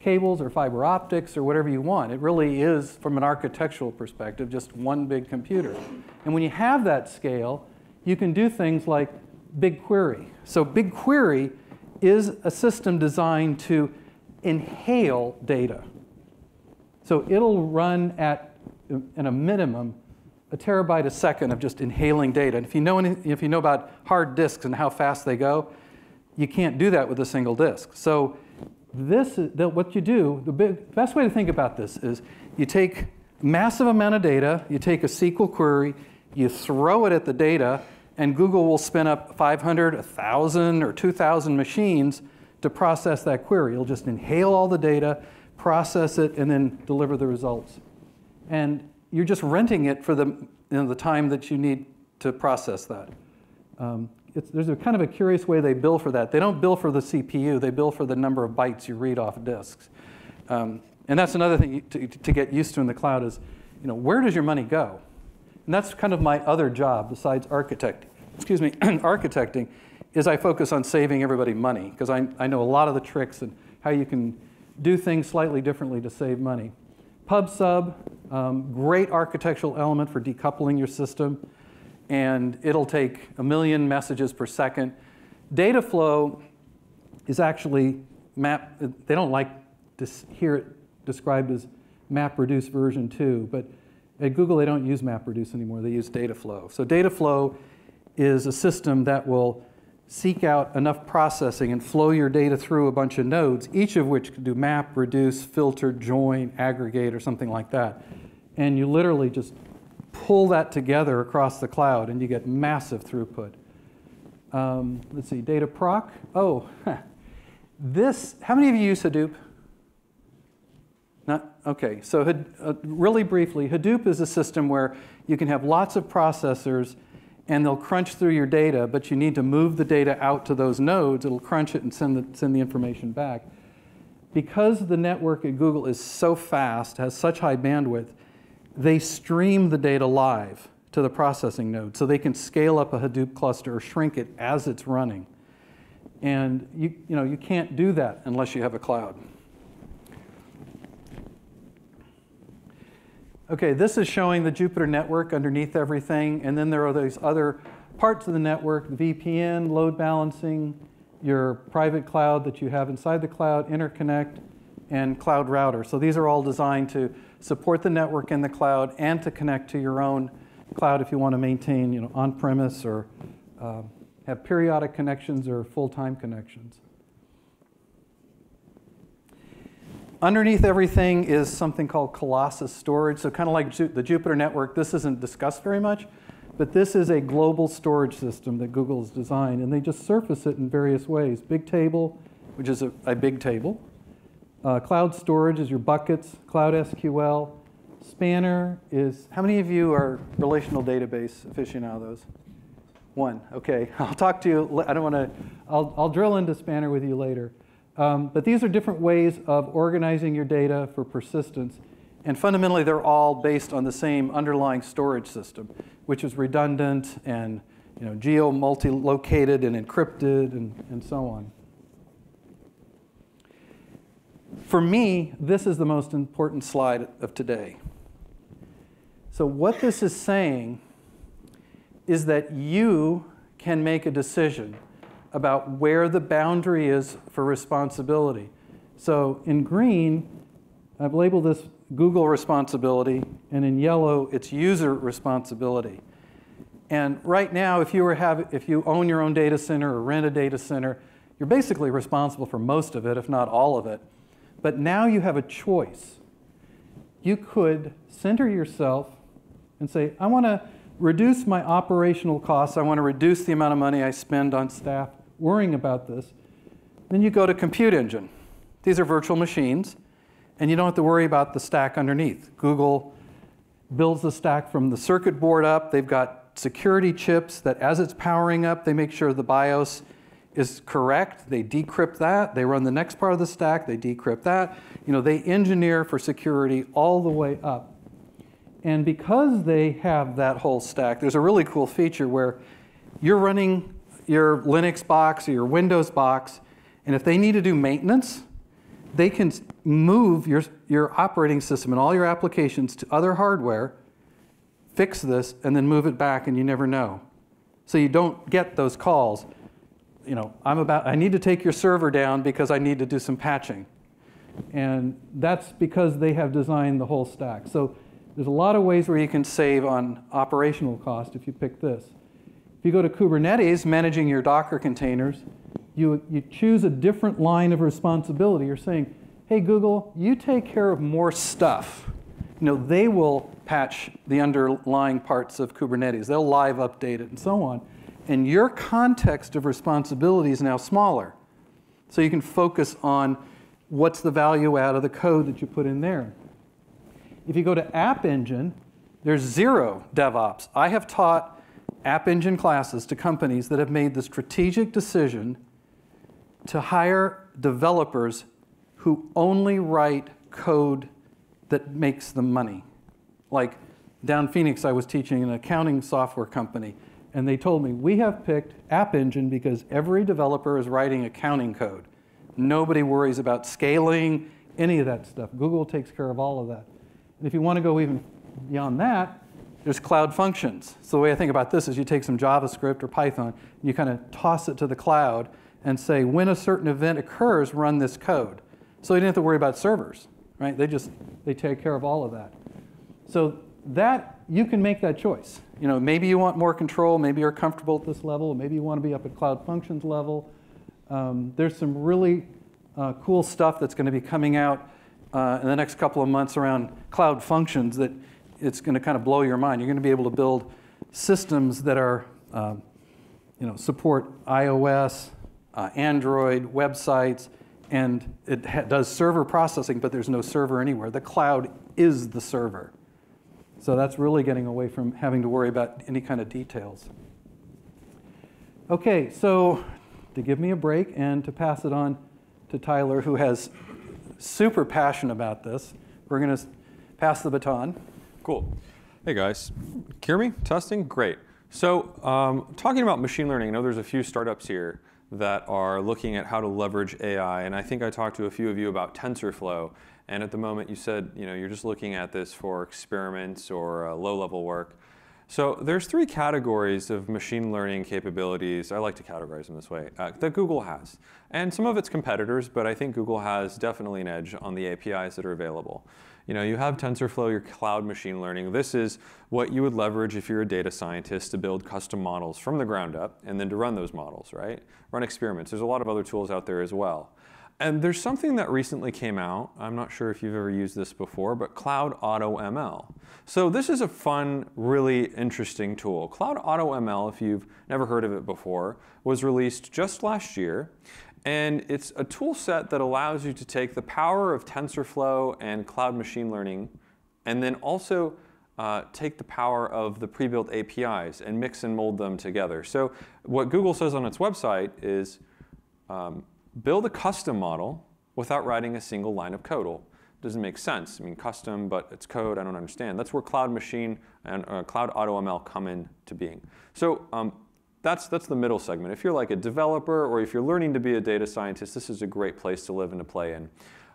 [SPEAKER 2] cables or fiber optics or whatever you want. It really is, from an architectural perspective, just one big computer. And when you have that scale, you can do things like BigQuery. So BigQuery is a system designed to inhale data. So it'll run at a minimum, a terabyte a second of just inhaling data. And if you know about hard disks and how fast they go, you can't do that with a single disk. So what you do, the best way to think about this is you take a massive amount of data, you take a SQL query, You throw it at the data, and Google will spin up 500, 1,000, or 2,000 machines to process that query. It'll just inhale all the data, process it, and then deliver the results. And you're just renting it for the time that you need to process that. There's a kind of a curious way they bill for that. They don't bill for the CPU. They bill for the number of bytes you read off disks. And that's another thing to get used to in the cloud is, where does your money go? And that's kind of my other job besides architecting, is I focus on saving everybody money, because I know a lot of the tricks and how you can do things slightly differently to save money. PubSub, great architectural element for decoupling your system, and it'll take 1 million messages per second. Data flow is actually they don't like to hear it described as MapReduce version 2, but at Google they don't use MapReduce anymore, they use data flow. So data flow is a system that will seek out enough processing and flow your data through a bunch of nodes, each of which can do map, reduce, filter, join, aggregate, or something like that. And you literally just pull that together across the cloud, and you get massive throughput. Let's see, data proc. Oh, how many of you use Hadoop? Not, okay, so really briefly, Hadoop is a system where you can have lots of processors and they'll crunch through your data, but you need to move the data out to those nodes. It'll crunch it and send the information back. Because the network at Google is so fast, has such high bandwidth, they stream the data live to the processing node, so they can scale up a Hadoop cluster or shrink it as it's running. And you can't do that unless you have a cloud. Okay, this is showing the Jupyter network underneath everything, and then there are these other parts of the network, the VPN, load balancing, your private cloud that you have inside the cloud, interconnect, and cloud router. So these are all designed to support the network in the cloud and to connect to your own cloud if you want to maintain on-premise or have periodic connections or full-time connections. Underneath everything is something called Colossus storage. So kind of like the Jupyter network, this isn't discussed very much, but this is a global storage system that Google has designed, and they just surface it in various ways. Bigtable, which is a big table. Cloud storage is your buckets. Cloud SQL. Spanner is, how many of you are relational database aficionados? One, okay. I'll talk to you, I'll drill into Spanner with you later. But these are different ways of organizing your data for persistence. And fundamentally, they're all based on the same underlying storage system, which is redundant and geo-multi-located and encrypted and so on. For me, this is the most important slide of today. So what this is saying is that you can make a decision about where the boundary is for responsibility. So in green, I've labeled this Google responsibility, and in yellow, it's user responsibility. And right now, if you own your own data center or rent a data center, you're basically responsible for most of it, if not all of it. But now you have a choice. You could center yourself and say, I want to reduce my operational costs. I want to reduce the amount of money I spend on staff worrying about this. Then you go to Compute Engine. These are virtual machines, and you don't have to worry about the stack underneath. Google builds the stack from the circuit board up. They've got security chips that as it's powering up, they make sure the BIOS is correct. They decrypt that. They run the next part of the stack. They decrypt that. They engineer for security all the way up. And because they have that whole stack, there's a really cool feature where you're running your Linux box or your Windows box, and if they need to do maintenance, they can move your operating system and all your applications to other hardware, fix this, and then move it back, and you never know. So you don't get those calls. I need to take your server down because I need to do some patching. And that's because they have designed the whole stack. So there's a lot of ways where you can save on operational cost if you pick this. If you go to Kubernetes, managing your Docker containers, you choose a different line of responsibility. You're saying, hey, Google, you take care of more stuff. they will patch the underlying parts of Kubernetes. They'll live update it and so on. And your context of responsibility is now smaller. So you can focus on what's the value out of the code that you put in there. If you go to App Engine, there's 0 DevOps. I have taught App Engine classes to companies that have made the strategic decision to hire developers who only write code that makes them money. Like down Phoenix, I was teaching an accounting software company, and they told me, we have picked App Engine because every developer is writing accounting code. Nobody worries about scaling, any of that stuff. Google takes care of all of that. And if you want to go even beyond that, there's Cloud Functions. So the way I think about this is you take some JavaScript or Python, and you kind of toss it to the cloud and say, when a certain event occurs, run this code. So you don't have to worry about servers, right? They take care of all of that. So that, you can make that choice. Maybe you want more control, maybe you're comfortable at this level, maybe you want to be up at Cloud Functions level. There's some really cool stuff that's going to be coming out in the next couple of months around Cloud Functions that it's going to kind of blow your mind. You're going to be able to build systems that are, support iOS, Android, websites, and it does server processing, but there's no server anywhere. The cloud is the server. So that's really getting away from having to worry about any kind of details. OK, so to give me a break and to pass it on to Tyler, who has super passion about this, we're going to pass the baton.
[SPEAKER 1] Cool. Hey, guys. Hear me? Testing? Great. So talking about machine learning, I know there's a few startups here that are looking at how to leverage AI. And I think I talked to a few of you about TensorFlow. And at the moment, you said you're just looking at this for experiments or low-level work. So there's 3 categories of machine learning capabilities, I like to categorize them this way, that Google has. And some of its competitors, but I think Google has definitely an edge on the APIs that are available. You have TensorFlow, your cloud machine learning. This is what you would leverage if you're a data scientist to build custom models from the ground up and then to run those models, right? Run experiments. There's a lot of other tools out there as well. And there's something that recently came out. I'm not sure if you've ever used this before, but Cloud Auto ML. So this is a fun, really interesting tool. Cloud Auto ML, if you've never heard of it before, was released just last year. And it's a tool set that allows you to take the power of TensorFlow and cloud machine learning and then also take the power of the pre-built APIs and mix and mold them together. So what Google says on its website is build a custom model without writing a single line of code. Well, it doesn't make sense. I mean, custom, but it's code. I don't understand. That's where Cloud Machine and Cloud Auto ML come into being. So that's the middle segment. If you're like a developer or if you're learning to be a data scientist, this is a great place to live and to play in.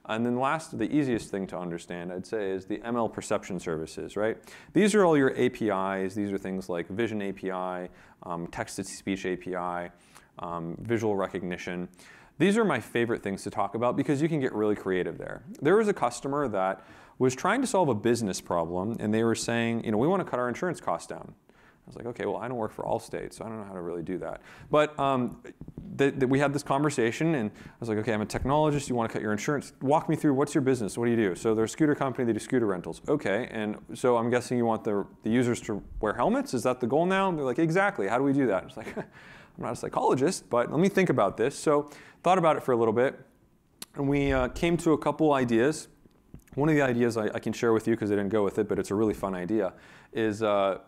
[SPEAKER 1] And then last, the easiest thing to understand, I'd say, is the ML perception services, right? These are all your APIs. These are things like Vision API, text-to-speech API, visual recognition. These are my favorite things to talk about because you can get really creative there. There was a customer that was trying to solve a business problem, and they were saying, we want to cut our insurance costs down. I was like, OK, well, I don't work for Allstate, so I don't know how to really do that. But we had this conversation, and I was like, OK, I'm a technologist. You want to cut your insurance? Walk me through, what's your business? What do you do? So they're a scooter company. They do scooter rentals. OK, and so I'm guessing you want the users to wear helmets? Is that the goal now? And they're like, exactly. How do we do that? I was like, I'm not a psychologist, but let me think about this. So thought about it for a little bit, and we came to a couple ideas. One of the ideas I can share with you, because I didn't go with it, but it's a really fun idea, is the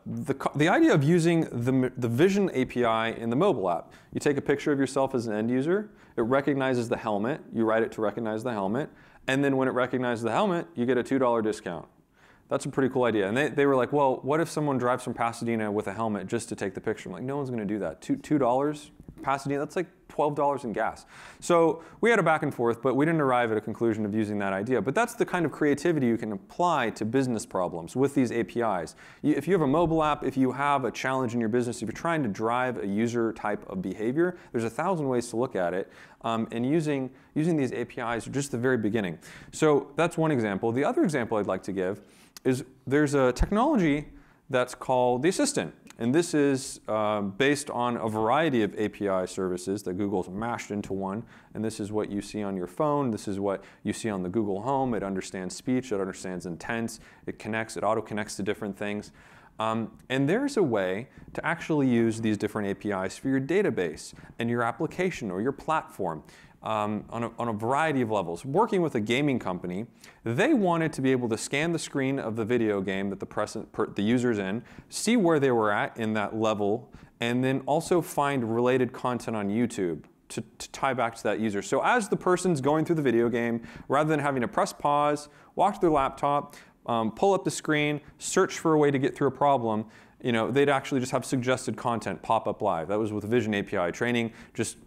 [SPEAKER 1] idea of using the Vision API in the mobile app. You take a picture of yourself as an end user. It recognizes the helmet. You write it to recognize the helmet. And then when it recognizes the helmet, you get a $2 discount. That's a pretty cool idea. And they were like, well, what if someone drives from Pasadena with a helmet just to take the picture? I'm like, no one's going to do that. $2? Pasadena, that's like $12 in gas. So we had a back and forth, but we didn't arrive at a conclusion of using that idea. But that's the kind of creativity you can apply to business problems with these APIs. If you have a mobile app, if you have a challenge in your business, if you're trying to drive a user type of behavior, there's 1,000 ways to look at it. And using these APIs are just the very beginning. So that's one example. The other example I'd like to give is there's a technology that's called the Assistant. And this is based on a variety of API services that Google's mashed into one. And this is what you see on your phone. This is what you see on the Google Home. It understands speech. It understands intent. It connects. It auto-connects to different things. And there's a way to actually use these different APIs for your database and your application or your platform. On a variety of levels. Working with a gaming company, they wanted to be able to scan the screen of the video game that the user's in, see where they were at in that level, and then also find related content on YouTube to tie back to that user. So as the person's going through the video game, rather than having to press pause, walk to their laptop, pull up the screen, search for a way to get through a problem, they'd actually just have suggested content pop up live. That was with Vision API training. Just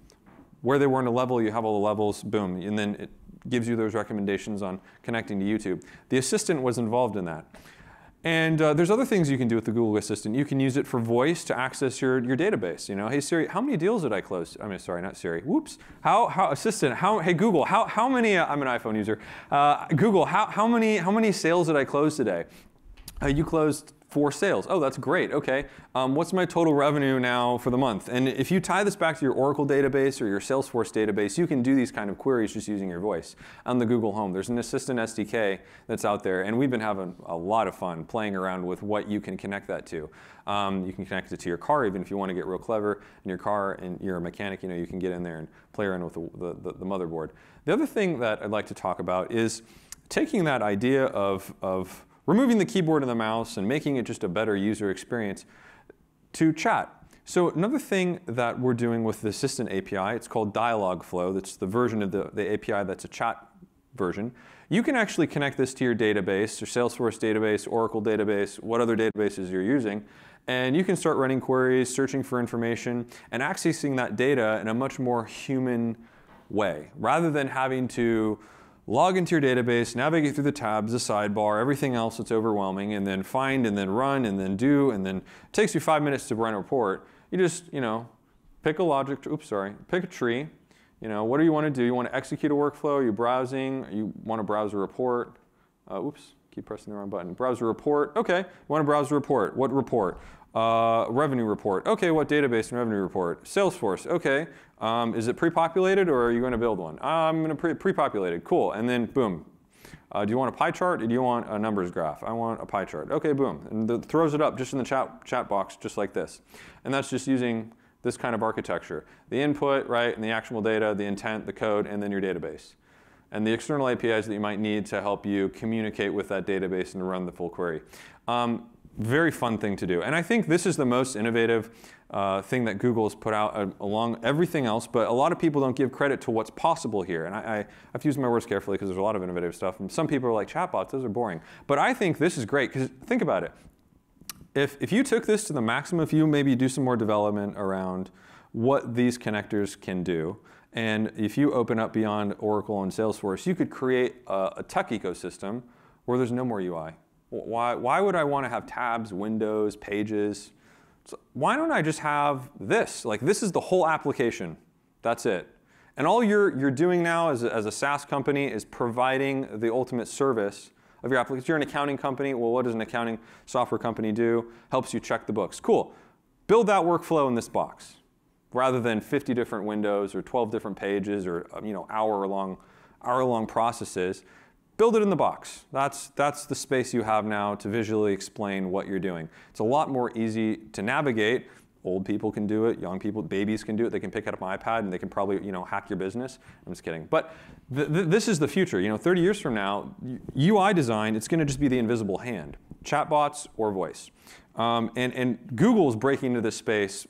[SPEAKER 1] where they were in a level, you have all the levels, boom, and then it gives you those recommendations on connecting to YouTube. The Assistant was involved in that. And there's other things you can do with the Google Assistant. You can use it for voice to access your database. Hey Siri, how many deals did I close? I mean, sorry, not Siri. Whoops. Assistant? Hey Google, how many? I'm an iPhone user. Google, how many sales did I close today? You closed 4 sales. Oh, that's great. Okay. What's my total revenue now for the month? And if you tie this back to your Oracle database or your Salesforce database, you can do these kind of queries just using your voice on the Google Home. There's an Assistant SDK that's out there, and we've been having a lot of fun playing around with what you can connect that to. You can connect it to your car, even if you want to get real clever in your car and you're a mechanic, you can get in there and play around with the motherboard. The other thing that I'd like to talk about is taking that idea of removing the keyboard and the mouse and making it just a better user experience to chat. So another thing that we're doing with the Assistant API, it's called Dialogflow. That's the version of the API that's a chat version. You can actually connect this to your database, your Salesforce database, Oracle database, what other databases you're using, and you can start running queries, searching for information, and accessing that data in a much more human way, rather than having to log into your database, navigate through the tabs, the sidebar, everything else that's overwhelming, and then find, and then run, and then do, and then it takes you 5 minutes to run a report. You just, pick a tree. What do you want to do? You want to execute a workflow? Are you browsing? You want to browse a report? Keep pressing the wrong button. Browse a report. Okay, you want to browse a report. What report? Revenue report. Okay, what database and revenue report? Salesforce. Okay. Is it pre-populated or are you going to build one? I'm going to pre-populated. Cool. And then boom. Do you want a pie chart or do you want a numbers graph? I want a pie chart. Okay, boom. And it throws it up just in the chat box, just like this. And that's just using this kind of architecture. The input, right, and the actual data, the intent, the code, and then your database. And the external APIs that you might need to help you communicate with that database and run the full query. Very fun thing to do. And I think this is the most innovative thing that Google has put out along everything else, but a lot of people don't give credit to what's possible here. And I have to use my words carefully because there's a lot of innovative stuff. And some people are like, chatbots, those are boring. But I think this is great because think about it. If you took this to the maximum, if you maybe do some more development around what these connectors can do, and if you open up beyond Oracle and Salesforce, you could create a tech ecosystem where there's no more UI. Why would I want to have tabs, windows, pages? So why don't I just have this? Like this is the whole application. That's it. And all you're doing now as a SaaS company is providing the ultimate service of your application. If you're an accounting company, well, what does an accounting software company do? Helps you check the books. Cool. Build that workflow in this box rather than 50 different windows or 12 different pages or hour-long processes. Build it in the box. That's the space you have now to visually explain what you're doing. It's a lot more easy to navigate. Old people can do it. Young people, babies can do it. They can pick up an iPad and they can probably hack your business. I'm just kidding. But this is the future. 30 years from now, UI design, it's going to just be the invisible hand. Chatbots or voice. And Google's breaking into this space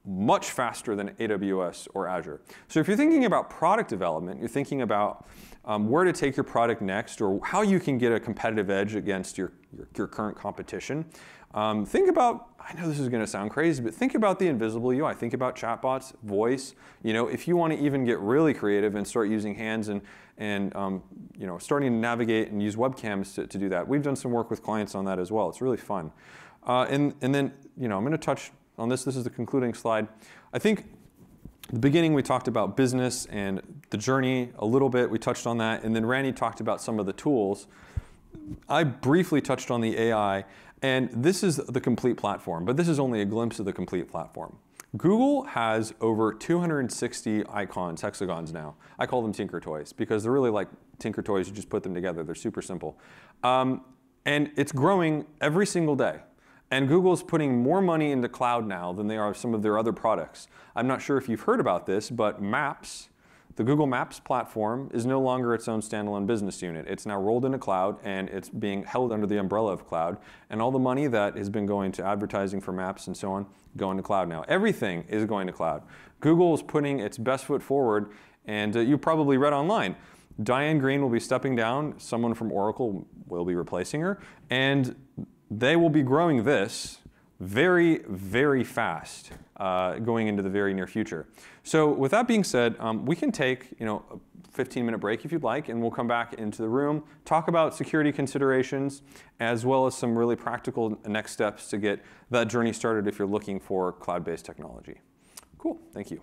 [SPEAKER 1] much faster than AWS or Azure. So if you're thinking about product development, you're thinking about where to take your product next or how you can get a competitive edge against your current competition. Think about, I know this is going to sound crazy, but think about the invisible UI. Think about chatbots, voice. If you want to even get really creative and start using hands and starting to navigate and use webcams to do that. We've done some work with clients on that as well. It's really fun. And then I'm going to touch on this. This is the concluding slide. I think at the beginning we talked about business and the journey a little bit. We touched on that. And then Randy talked about some of the tools. I briefly touched on the AI. And this is the complete platform, but this is only a glimpse of the complete platform. Google has over 260 icons, hexagons now. I call them Tinker Toys because they're really like Tinker Toys. You just put them together. They're super simple. And it's growing every single day. And Google's putting more money into cloud now than they are some of their other products. I'm not sure if you've heard about this, but Maps, the Google Maps platform, is no longer its own standalone business unit. It's now rolled into cloud, and it's being held under the umbrella of cloud. And all the money that has been going to advertising for Maps and so on, going to cloud now. Everything is going to cloud. Google is putting its best foot forward, and you probably read online. Diane Green will be stepping down. Someone from Oracle will be replacing her. And they will be growing this very, very fast going into the very near future. So with that being said, we can take a 15-minute break if you'd like, and we'll come back into the room, talk about security considerations, as well as some really practical next steps to get that journey started if you're looking for cloud-based technology. Cool, thank you.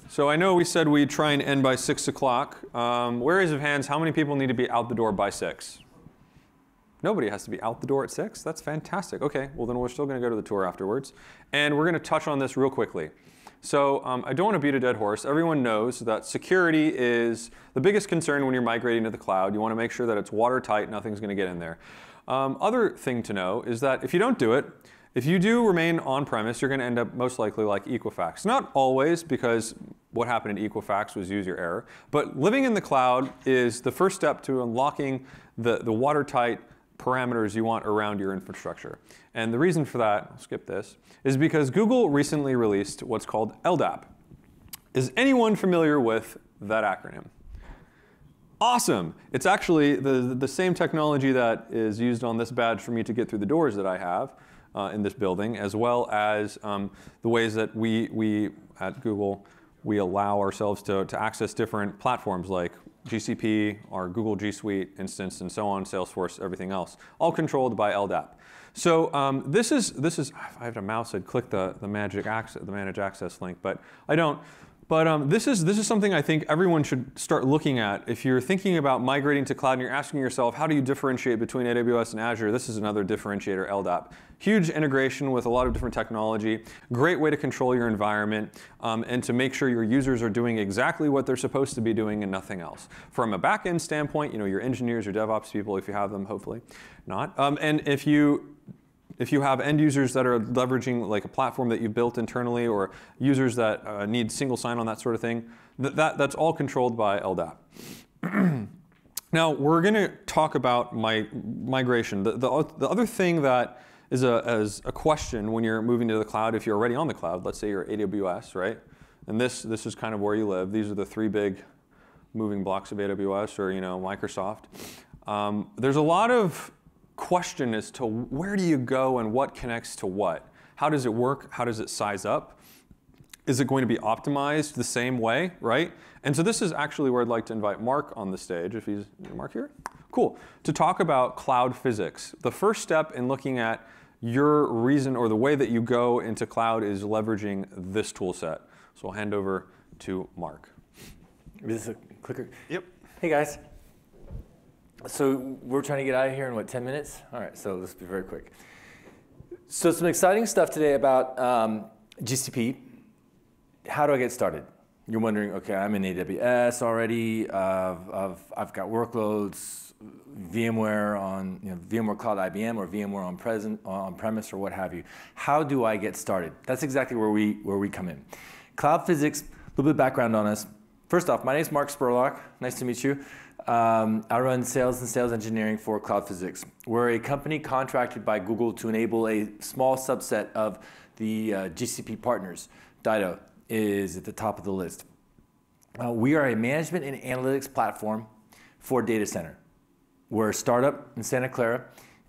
[SPEAKER 1] So I know we said we'd try and end by 6 o'clock. Raise of hands, how many people need to be out the door by 6? Nobody has to be out the door at 6? That's fantastic. OK, well then we're still going to go to the tour afterwards. And we're going to touch on this real quickly. So I don't want to beat a dead horse. Everyone knows that security is the biggest concern when you're migrating to the cloud. You want to make sure that it's watertight, nothing's going to get in there. Other thing to know is that if you don't do it, if you do remain on-premise, you're going to end up most likely like Equifax. Not always, because what happened in Equifax was use your error. But living in the cloud is the first step to unlocking the watertight parameters you want around your infrastructure. And the reason for that, I'll skip this, is because Google recently released what's called LDAP. Is anyone familiar with that acronym? Awesome. It's actually the same technology that is used on this badge for me to get through the doors that I have in this building, as well as the ways that we at Google, we allow ourselves to access different platforms like GCP, our Google G Suite instance, and so on, Salesforce, everything else, all controlled by LDAP. So this is if I had a mouse, I'd click the manage access link, but I don't. But this is something I think everyone should start looking at. If you're thinking about migrating to cloud and you're asking yourself, how do you differentiate between AWS and Azure? This is another differentiator, LDAP. Huge integration with a lot of different technology. Great way to control your environment and to make sure your users are doing exactly what they're supposed to be doing and nothing else. From a back-end standpoint, your engineers, your DevOps people, if you have them, hopefully not. And if you have end users that are leveraging like a platform that you've built internally, or users that need single sign-on, that sort of thing, that's all controlled by LDAP. Now, we're going to talk about migration. The other thing that is a question when you're moving to the cloud, if you're already on the cloud, let's say you're AWS, right? And this is kind of where you live. These are the 3 big moving blocks of AWS or Microsoft. There's a lot of question as to where do you go and what connects to what. How does it work? How does it size up? Is it going to be optimized the same way, right? And so this is actually where I'd like to invite Mark on the stage. If he's Mark here? Cool. To talk about cloud physics. The first step in looking at your reason or the way that you go into cloud is leveraging this tool set. So I'll hand over to Mark.
[SPEAKER 5] Is this a clicker?
[SPEAKER 1] Yep.
[SPEAKER 5] Hey guys. So we're trying to get out of here in what, 10 minutes? All right, so let's be very quick. So some exciting stuff today about GCP. How do I get started? You're wondering, okay, I'm in AWS already. I've got workloads, VMware on VMware Cloud IBM or VMware on premise or what have you. How do I get started? That's exactly where we come in. Cloud physics, a little bit of background on us. First off, my name is Mark Spurlock. Nice to meet you. I run sales and sales engineering for Cloud Physics. We're a company contracted by Google to enable a small subset of the GCP partners. Dido is at the top of the list. We are a management and analytics platform for data center. We're a startup in Santa Clara,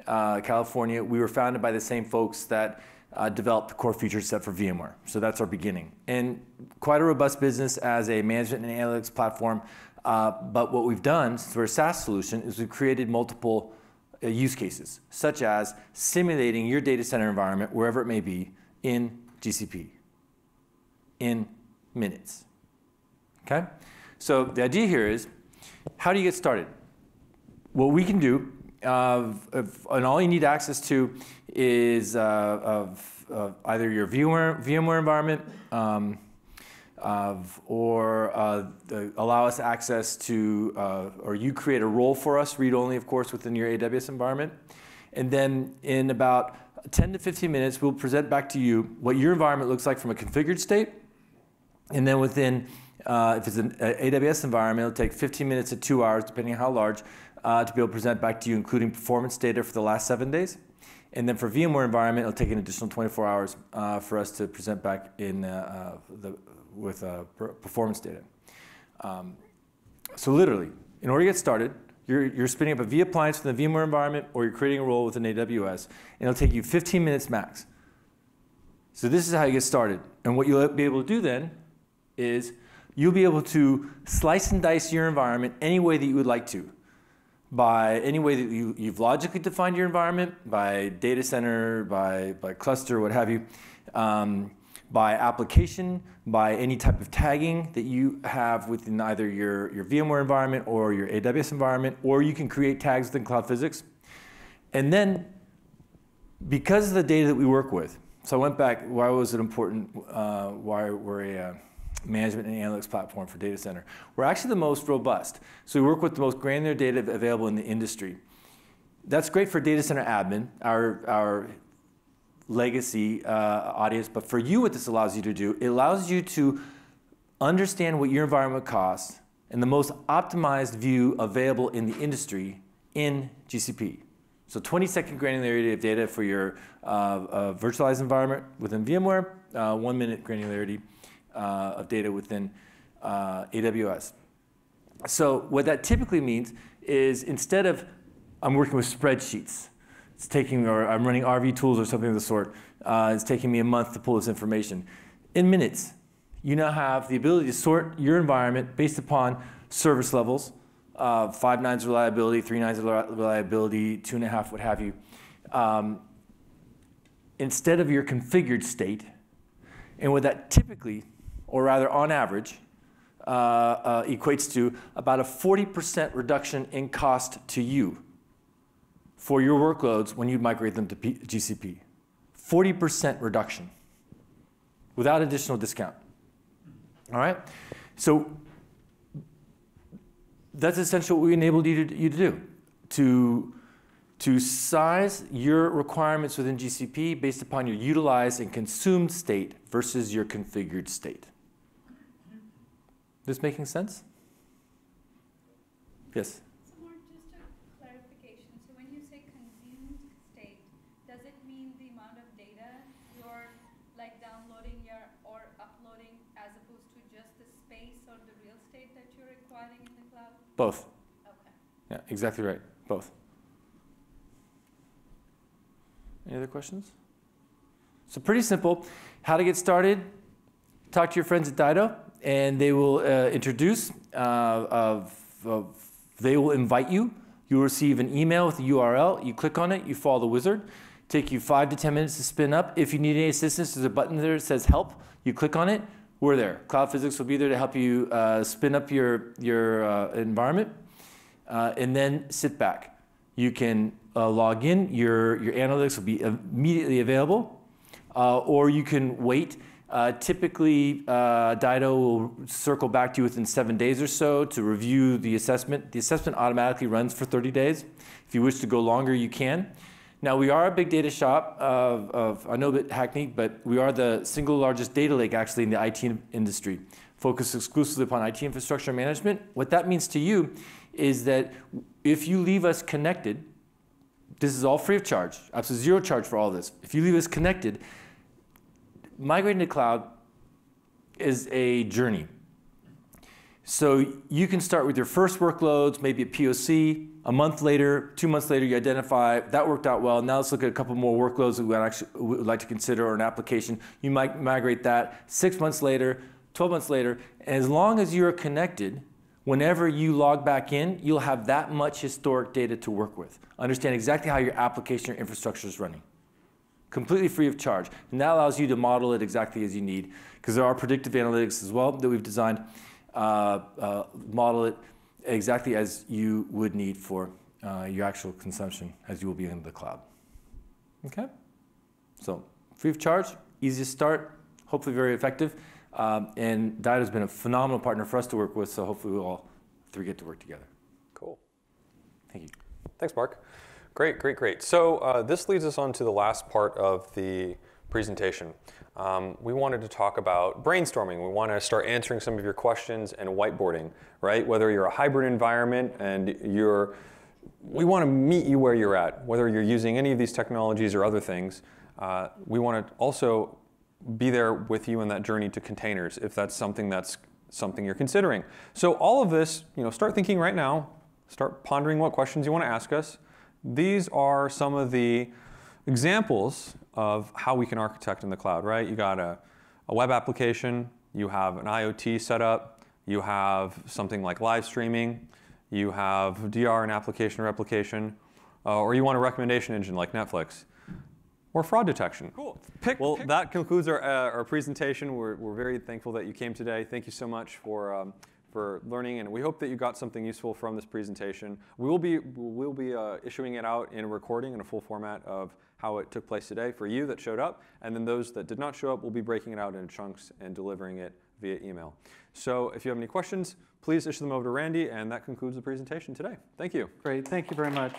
[SPEAKER 5] California. We were founded by the same folks that developed the core feature set for VMware. So that's our beginning. And quite a robust business as a management and analytics platform. But what we've done, since we're a SaaS solution, is we've created multiple use cases, such as simulating your data center environment, wherever it may be, in GCP, in minutes. Okay? So the idea here is, how do you get started? what we can do, and all you need access to is either your VMware environment or allow us access to, or you create a role for us, read-only, of course, within your AWS environment. And then in about 10 to 15 minutes, we'll present back to you what your environment looks like from a configured state. And then within, if it's an AWS environment, it'll take 15 minutes to 2 hours, depending on how large, to be able to present back to you, including performance data for the last 7 days. And then for VMware environment, it'll take an additional 24 hours for us to present back in with performance data. So literally, in order to get started, you're spinning up a vAppliance from the VMware environment, or you're creating a role within AWS, and it'll take you 15 minutes max. So this is how you get started. And what you'll be able to do then is you'll be able to slice and dice your environment any way that you would like to, by any way that you've logically defined your environment, by data center, by cluster, what have you, by application, by any type of tagging that you have within either your VMware environment or your AWS environment, or you can create tags within Cloud Physics. And then, because of the data that we work with, so I went back, why was it important, why we're a management and analytics platform for data center. We're actually the most robust. So we work with the most granular data available in the industry. That's great for data center admin, our legacy audience, but for you, what this allows you to do, it allows you to understand what your environment costs and the most optimized view available in the industry in GCP. So 20-second granularity of data for your virtualized environment within VMware, 1-minute granularity of data within AWS. So what that typically means is, instead of I'm working with spreadsheets, it's taking, or I'm running RV tools or something of the sort, it's taking me a month to pull this information. In minutes, you now have the ability to sort your environment based upon service levels, 5 nines reliability, 3 nines reliability, 2.5, what have you. Instead of your configured state, and what that typically, or rather on average, equates to about a 40% reduction in cost to you for your workloads when you migrate them to GCP. 40% reduction without additional discount. All right? So that's essentially what we enabled you to do, to size your requirements within GCP based upon your utilized and consumed state versus your configured state. This making sense? Yes?
[SPEAKER 6] So Mark, just a clarification. So when you say consumed state, does it mean the amount of data you're like downloading or uploading, as opposed to just the space or the real estate that you're acquiring in the cloud?
[SPEAKER 5] Both.
[SPEAKER 6] Okay.
[SPEAKER 5] Yeah, exactly right. Both. Any other questions? So pretty simple. How to get started? Talk to your friends at Dido, and they will introduce. They will invite you. You'll receive an email with a URL. You click on it. You follow the wizard. Take you 5 to 10 minutes to spin up. If you need any assistance, there's a button there that says Help. You click on it. We're there. Cloud Physics will be there to help you spin up your environment, and then sit back. You can log in. Your analytics will be immediately available, or you can wait. Typically, Dido will circle back to you within 7 days or so to review the assessment. The assessment automatically runs for 30 days. If you wish to go longer, you can. Now, we are a big data shop I know a bit hackneyed, but we are the single largest data lake actually in the IT industry, focused exclusively upon IT infrastructure management. What that means to you is that if you leave us connected, this is all free of charge, absolutely zero charge for all this. If you leave us connected, migrating to cloud is a journey. So you can start with your first workloads, maybe a POC. A month later, 2 months later, you identify, that worked out well. Now let's look at a couple more workloads that we would like to consider, or an application. You might migrate that 6 months later, 12 months later. And as long as you're connected, whenever you log back in, you'll have that much historic data to work with. Understand exactly how your application or infrastructure is running. Completely free of charge. And that allows you to model it exactly as you need, because there are predictive analytics as well that we've designed. Model it exactly as you would need for your actual consumption as you will be in the cloud. Okay? So free of charge, easy to start, hopefully very effective. And Dido's been a phenomenal partner for us to work with, so hopefully we'll all three get to work together.
[SPEAKER 1] Cool.
[SPEAKER 5] Thank you.
[SPEAKER 1] Thanks, Mark. Great, great, great. So this leads us on to the last part of the presentation. We wanted to talk about brainstorming. We want to start answering some of your questions and whiteboarding, right? Whether you're a hybrid environment and we want to meet you where you're at, whether you're using any of these technologies or other things. We want to also be there with you in that journey to containers, if that's something you're considering. So all of this, start thinking right now. Start pondering what questions you want to ask us. These are some of the examples of how we can architect in the cloud, right? You got a web application, you have an IoT setup, you have something like live streaming, you have DR and application replication, or you want a recommendation engine like Netflix, or fraud detection. Cool. That concludes our presentation. We're very thankful that you came today. Thank you so much for learning, and we hope that you got something useful from this presentation. We'll be issuing it out in a recording in a full format of how it took place today for you that showed up, and then those that did not show up, we'll be breaking it out into chunks and delivering it via email. So if you have any questions, please issue them over to Randy, and that concludes the presentation today. Thank you.
[SPEAKER 2] Great. Thank you very much.